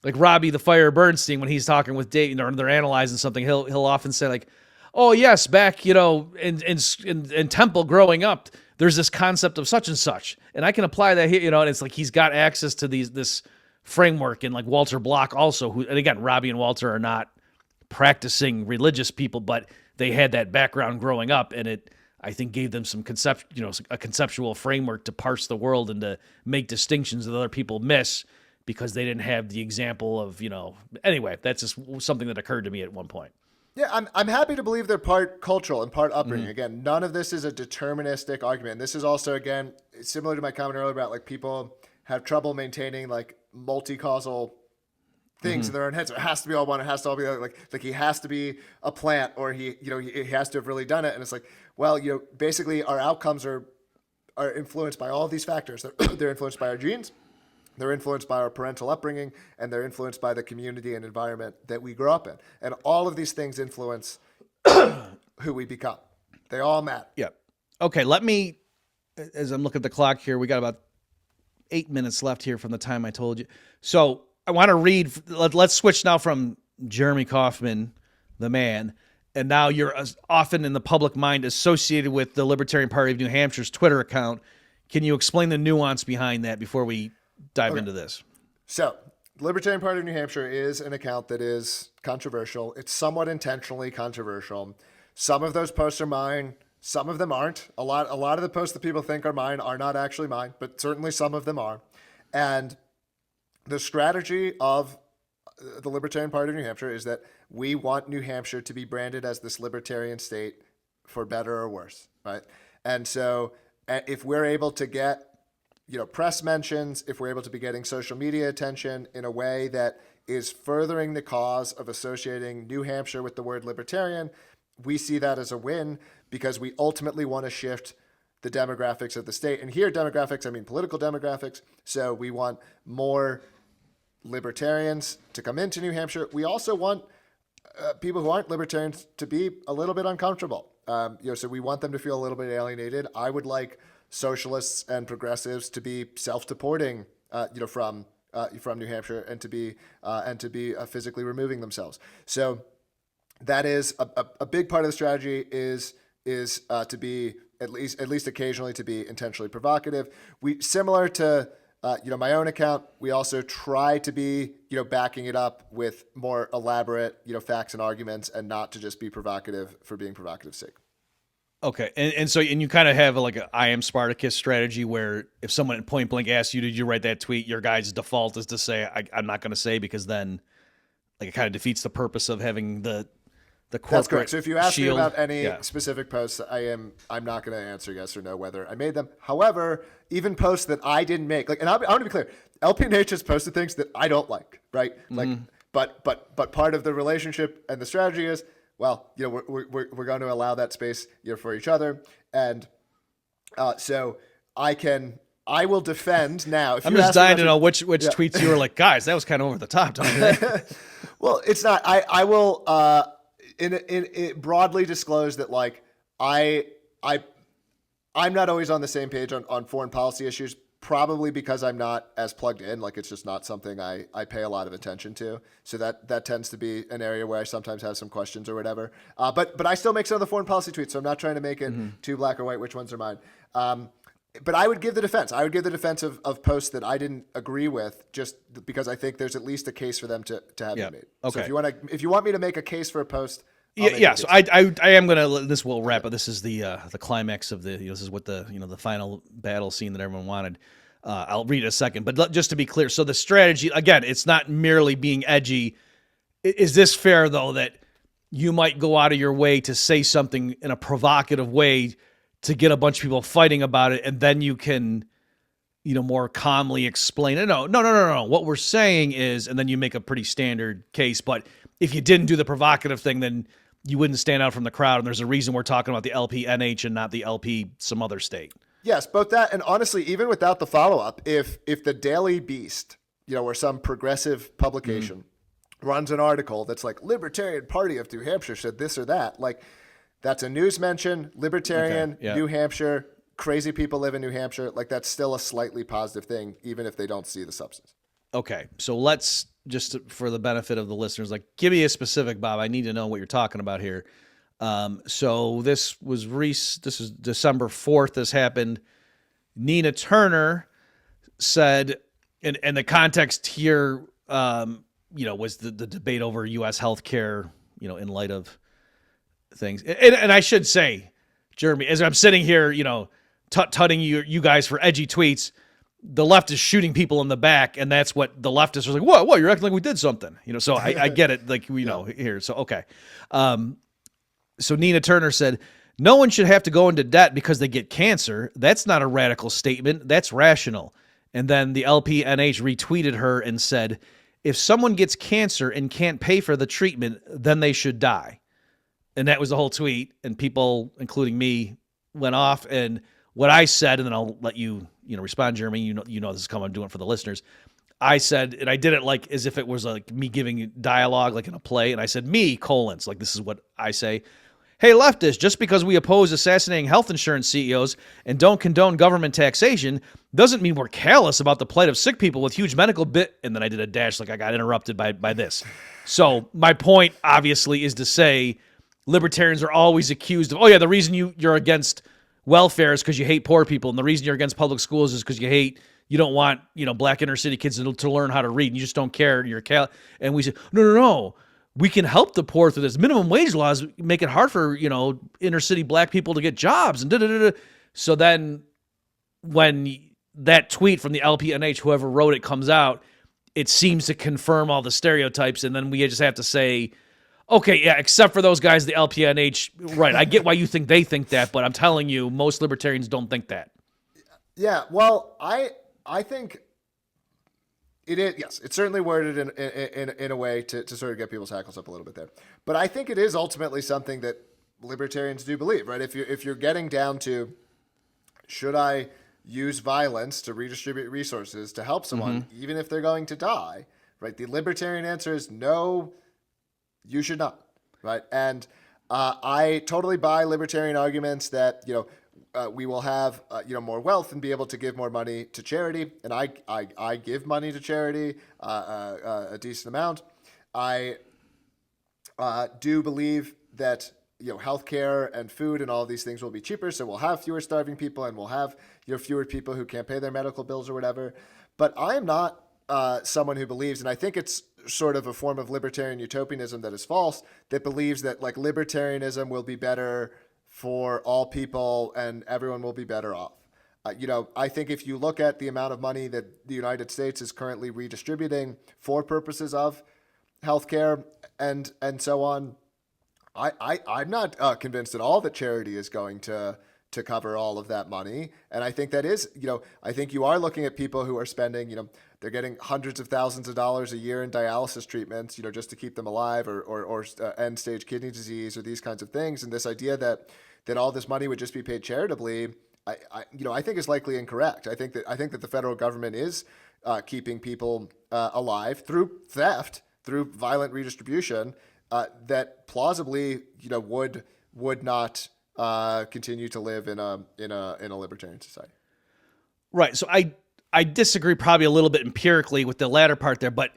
like Robbie the Fire Bernstein, when he's talking with Dave, or they're analyzing something, he'll often say like, oh yes, back, in Temple growing up, there's this concept of such and such. And I can apply that here, and it's like, he's got access to this framework, and like Walter Block also, and again, Robbie and Walter are not practicing religious people, but they had that background growing up, and it, I think, gave them some a conceptual framework to parse the world and to make distinctions that other people miss because they didn't have the example of, anyway, that's just something that occurred to me at one point. Yeah, I'm happy to believe they're part cultural and part upbringing. Again, none of this is a deterministic argument. And this is also, again, similar to my comment earlier about like people have trouble maintaining like multi-causal things in their own heads. So it has to be all one. It has to all be like he has to be a plant, or he has to have really done it. And it's like, well, basically our outcomes are influenced by all of these factors. They're influenced by our genes. They're influenced by our parental upbringing, and they're influenced by the community and environment that we grew up in. And all of these things influence who we become. They all matter. Yeah. Okay, let me, as I'm looking at the clock here, we got about 8 minutes left here from the time I told you. So I want to read, let's switch now from Jeremy Kauffman, the man, and now you're often in the public mind associated with the Libertarian Party of New Hampshire's Twitter account. Can you explain the nuance behind that before we dive into this? So, the Libertarian Party of New Hampshire is an account that is controversial. It's somewhat intentionally controversial. Some of those posts are mine. Some of them aren't. A lot of the posts that people think are mine are not actually mine, but certainly some of them are. And the strategy of the Libertarian Party of New Hampshire is that we want New Hampshire to be branded as this libertarian state for better or worse, right? And so if we're able to get, press mentions, if we're able to be getting social media attention in a way that is furthering the cause of associating New Hampshire with the word libertarian, we see that as a win because we ultimately want to shift the demographics of the state. And here, demographics, I mean political demographics. So we want more libertarians to come into New Hampshire. We also want people who aren't libertarians to be a little bit uncomfortable. So we want them to feel a little bit alienated. I would like socialists and progressives to be self-deporting, from New Hampshire and to be physically removing themselves. So that is a big part of the strategy is to be at least occasionally to be intentionally provocative. We similar to my own account, we also try to be backing it up with more elaborate facts and arguments, and not to just be provocative for being provocative's sake. Okay, and so you kind of have like a I am Spartacus strategy where if someone point blank asks you, did you write that tweet? Your guy's default is to say I'm not going to say, because then like it kind of defeats the purpose of having the corporate. That's correct. So if you ask shield, me about any specific posts, I'm not going to answer yes or no whether I made them. However, even posts that I didn't make, like, and I want to be clear, LPNH has posted things that I don't like, right? Like, but part of the relationship and the strategy is, well, we're going to allow that space for each other, and so I will defend now. If I'm just dying to know which tweets you were like, guys, that was kind of over the top, don't you think? Well, it's not. I will in broadly disclose that, like, I'm not always on the same page on foreign policy issues, probably because I'm not as plugged in. Like, it's just not something I pay a lot of attention to. So that tends to be an area where I sometimes have some questions or whatever. But I still make some of the foreign policy tweets, so I'm not trying to make it too black or white which ones are mine. But I would give the defense. I would give the defense of posts that I didn't agree with, just because I think there's at least a case for them to have been made. Okay. So if you want me to make a case for a post, So I am gonna. This will wrap up. This is the climax of the. This is what the final battle scene that everyone wanted. I'll read it in a second, but just to be clear, so the strategy again, it's not merely being edgy. Is this fair though, that you might go out of your way to say something in a provocative way to get a bunch of people fighting about it, and then you can, more calmly explain it? No. What we're saying is, and then you make a pretty standard case. But if you didn't do the provocative thing, then you wouldn't stand out from the crowd. And there's a reason we're talking about the LPNH and not the LP some other state. Yes, both that, and honestly, even without the follow-up, if the Daily Beast, or some progressive publication runs an article that's like, Libertarian Party of New Hampshire said this or that, like, that's a news mention, Libertarian, New Hampshire, crazy people live in New Hampshire, like, that's still a slightly positive thing, even if they don't see the substance. Okay, so let's, just for the benefit of the listeners, like, give me a specific, Bob. I need to know what you're talking about here. So this is December 4th. This happened. Nina Turner said, and the context here, was the debate over U.S. healthcare, in light of things. And I should say, Jeremy, as I'm sitting here, tutting you guys for edgy tweets, the left is shooting people in the back, and that's what the leftists are like, whoa, you're acting like we did something. So I get it, like, we know here. So, okay. So Nina Turner said, no one should have to go into debt because they get cancer. That's not a radical statement. That's rational. And then the LPNH retweeted her and said, if someone gets cancer and can't pay for the treatment, then they should die. And that was the whole tweet. And people, including me, went off. And what I said, and then I'll let you, respond, Jeremy. You know this is coming. I'm doing it for the listeners. I said, and I did it like as if it was like me giving dialogue, like in a play. And I said, like this is what I say. Hey, leftists, just because we oppose assassinating health insurance CEOs and don't condone government taxation doesn't mean we're callous about the plight of sick people with huge medical And then I did a dash like I got interrupted by this. So my point, obviously, is to say libertarians are always accused of, the reason you're against welfare is because you hate poor people. And the reason you're against public schools is because you don't want, black inner city kids to learn how to read. And you just don't care. And we say, no. We can help the poor through this. Minimum wage laws make it hard for, inner city black people to get jobs. And So then when that tweet from the LPNH, whoever wrote it, comes out, it seems to confirm all the stereotypes. And then we just have to say, okay, yeah, except for those guys, the LPNH, right. I get why you think they think that, but I'm telling you, most libertarians don't think that. Yeah, well, I think it is, yes, it's certainly worded in a way to sort of get people's hackles up a little bit there. But I think it is ultimately something that libertarians do believe, right? If you're getting down to, should I use violence to redistribute resources to help someone, even if they're going to die, right? The libertarian answer is no, you should not, right? And I totally buy libertarian arguments that, we will have more wealth and be able to give more money to charity, and I give money to charity a decent amount. I do believe that healthcare and food and all these things will be cheaper, so we'll have fewer starving people and we'll have fewer people who can't pay their medical bills or whatever. But I am not someone who believes, and I think it's sort of a form of libertarian utopianism that is false, that believes that like libertarianism will be better for all people and everyone will be better off. I think if you look at the amount of money that the United States is currently redistributing for purposes of healthcare and so on, I'm not convinced at all that charity is going to cover all of that money. And I think that is, I think you are looking at people who are spending, they're getting hundreds of thousands of dollars a year in dialysis treatments, just to keep them alive or end stage kidney disease or these kinds of things. And this idea that all this money would just be paid charitably, I think is likely incorrect. I think that the federal government is keeping people alive through theft, through violent redistribution, that plausibly, would not continue to live in a libertarian society. Right. So I disagree probably a little bit empirically with the latter part there, but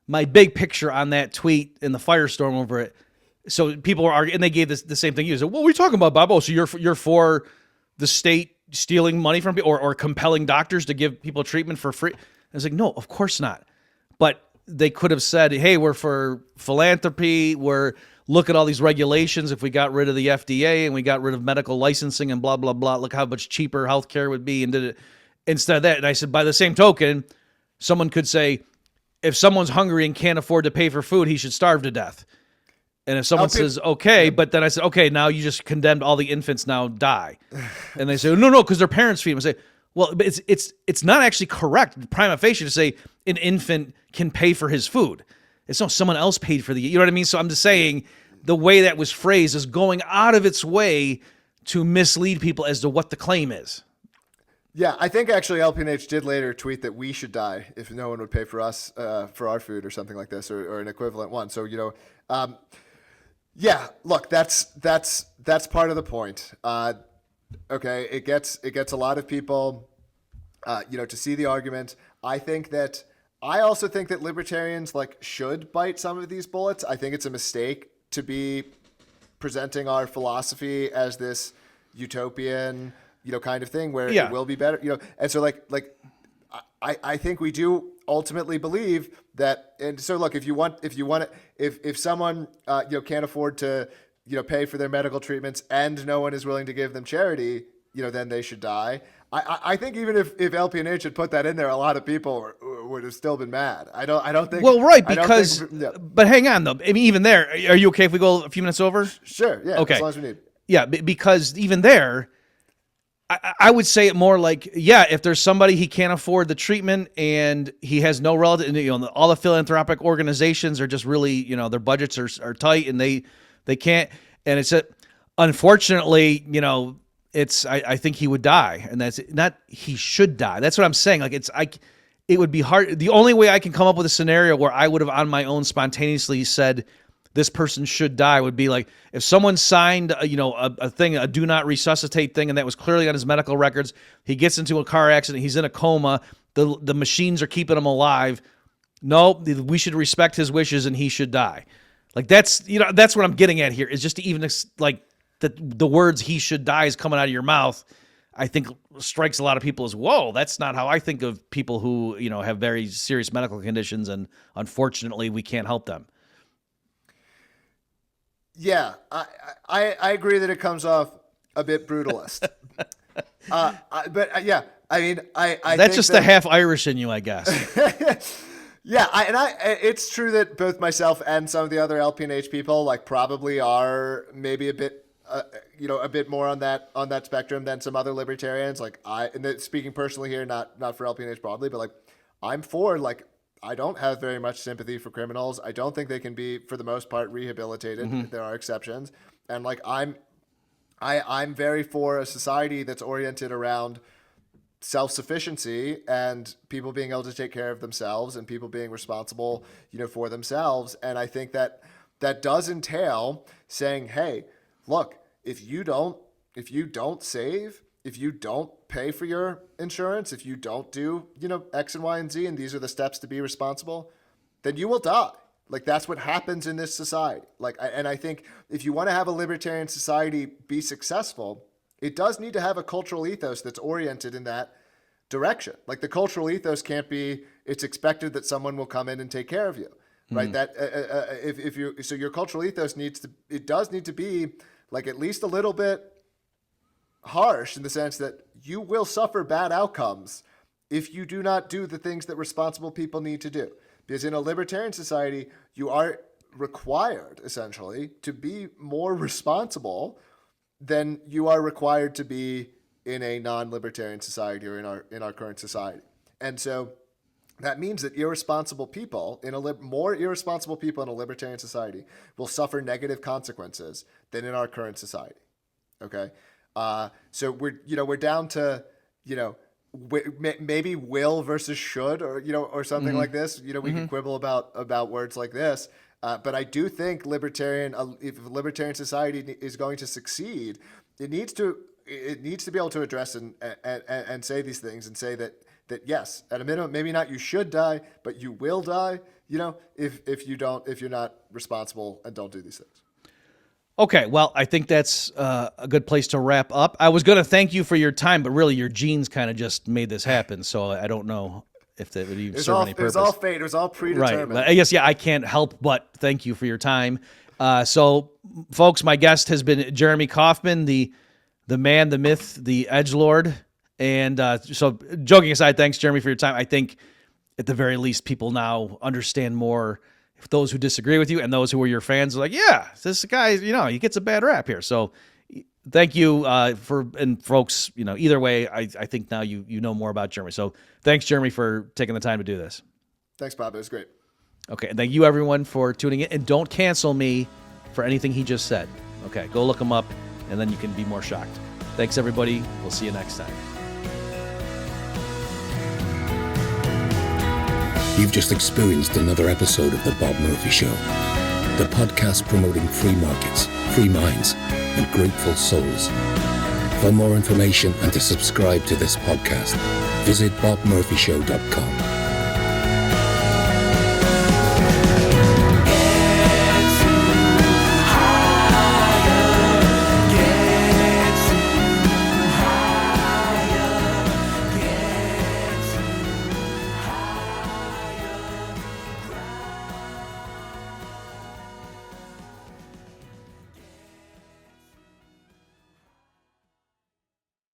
my big picture on that tweet and the firestorm over it. So people were arguing, and they gave the same thing. You said, "What are we talking about, Bob? Oh, so you're for the state stealing money from people or compelling doctors to give people treatment for free?" I was like, "No, of course not." But they could have said, "Hey, we're for philanthropy. Look at all these regulations. If we got rid of the FDA and we got rid of medical licensing and blah blah blah, look how much cheaper healthcare would be." And did it instead of that. And I said, by the same token, someone could say, if someone's hungry and can't afford to pay for food, he should starve to death. And if someone says, okay, but then I said, okay, now you just condemned all the infants now die. And they say, no, because their parents feed them. I say, well, but it's not actually correct, prima facie, to say an infant can pay for his food. It's not someone else paid for you know what I mean? So I'm just saying the way that was phrased is going out of its way to mislead people as to what the claim is. Yeah, I think actually LPNH did later tweet that we should die if no one would pay for us for our food or something like this, or an equivalent one. So, yeah, look, that's part of the point. Okay, it gets a lot of people, to see the argument. I also think that libertarians should bite some of these bullets. I think it's a mistake to be presenting our philosophy as this utopian, kind of thing where it will be better, and so I think we do ultimately believe that. And so look, if someone, can't afford to, pay for their medical treatments and no one is willing to give them charity, then they should die. I think even if LPNH had put that in there, a lot of people would have still been mad. I don't think. Well, right, because, but hang on though. I mean, even there, are you okay if we go a few minutes over? Sure. Yeah. Okay. As long as we need. Yeah, because even there, I would say it more like, if there's somebody he can't afford the treatment and he has no relative, all the philanthropic organizations are just really, their budgets are tight and they can't. And it's unfortunately, I think he would die, and that's not he should die. That's what I'm saying. Like it would be hard. The only way I can come up with a scenario where I would have on my own spontaneously said this person should die would be like if someone signed, a thing, a do not resuscitate thing, and that was clearly on his medical records. He gets into a car accident. He's in a coma. The machines are keeping him alive. No, we should respect his wishes and he should die. Like that's what I'm getting at here is just to even like the words he should die is coming out of your mouth. I think strikes a lot of people as, whoa, that's not how I think of people who, have very serious medical conditions. And unfortunately we can't help them. Yeah, I agree that it comes off a bit brutalist. Yeah, I mean, I that's think just the half Irish in you, I guess. Yeah, it's true that both myself and some of the other LPNH people like probably are maybe a bit, a bit more on that spectrum than some other libertarians. Like speaking personally here, not for LPNH broadly, but like I'm for like. I don't have very much sympathy for criminals. I don't think they can be, for the most part, rehabilitated. Mm-hmm. There are exceptions. And like I'm very for a society that's oriented around self-sufficiency and people being able to take care of themselves and people being responsible, for themselves. And I think that does entail saying, hey, look, if you don't save, if you don't pay for your insurance, if you don't do, X and Y and Z, and these are the steps to be responsible, then you will die. Like that's what happens in this society. And I think if you want to have a libertarian society be successful, it does need to have a cultural ethos that's oriented in that direction. Like the cultural ethos can't be, it's expected that someone will come in and take care of you, right? That so your cultural ethos does need to be like at least a little bit harsh in the sense that you will suffer bad outcomes if you do not do the things that responsible people need to do. Because in a libertarian society, you are required essentially to be more responsible than you are required to be in a non-libertarian society or in our current society. And so that means that irresponsible people more irresponsible people in a libertarian society will suffer negative consequences than in our current society. Okay. So we're down to, maybe will versus should, or something like this. We can quibble about words like this. But I do think if a libertarian society is going to succeed, it needs to be able to address and say these things and say that yes, at a minimum, maybe not you should die, but you will die, if you're not responsible and don't do these things. Okay, well, I think that's a good place to wrap up. I was going to thank you for your time, but really your genes kind of just made this happen, so I don't know if that would even serve any purpose. It was all fate. It was all predetermined. Right. I guess, I can't help but thank you for your time. So, folks, my guest has been Jeremy Kauffman, the man, the myth, the edgelord. And so, joking aside, thanks, Jeremy, for your time. I think, at the very least, people now understand more. If those who disagree with you and those who are your fans are like, yeah, this guy, he gets a bad rap here. So thank you and folks, either way, I think now you know more about Jeremy. So thanks, Jeremy, for taking the time to do this. Thanks, Bob. It was great. Okay. And thank you, everyone, for tuning in. And don't cancel me for anything he just said. Okay. Go look him up, and then you can be more shocked. Thanks, everybody. We'll see you next time. You've just experienced another episode of The Bob Murphy Show, the podcast promoting free markets, free minds, and grateful souls. For more information and to subscribe to this podcast, visit bobmurphyshow.com.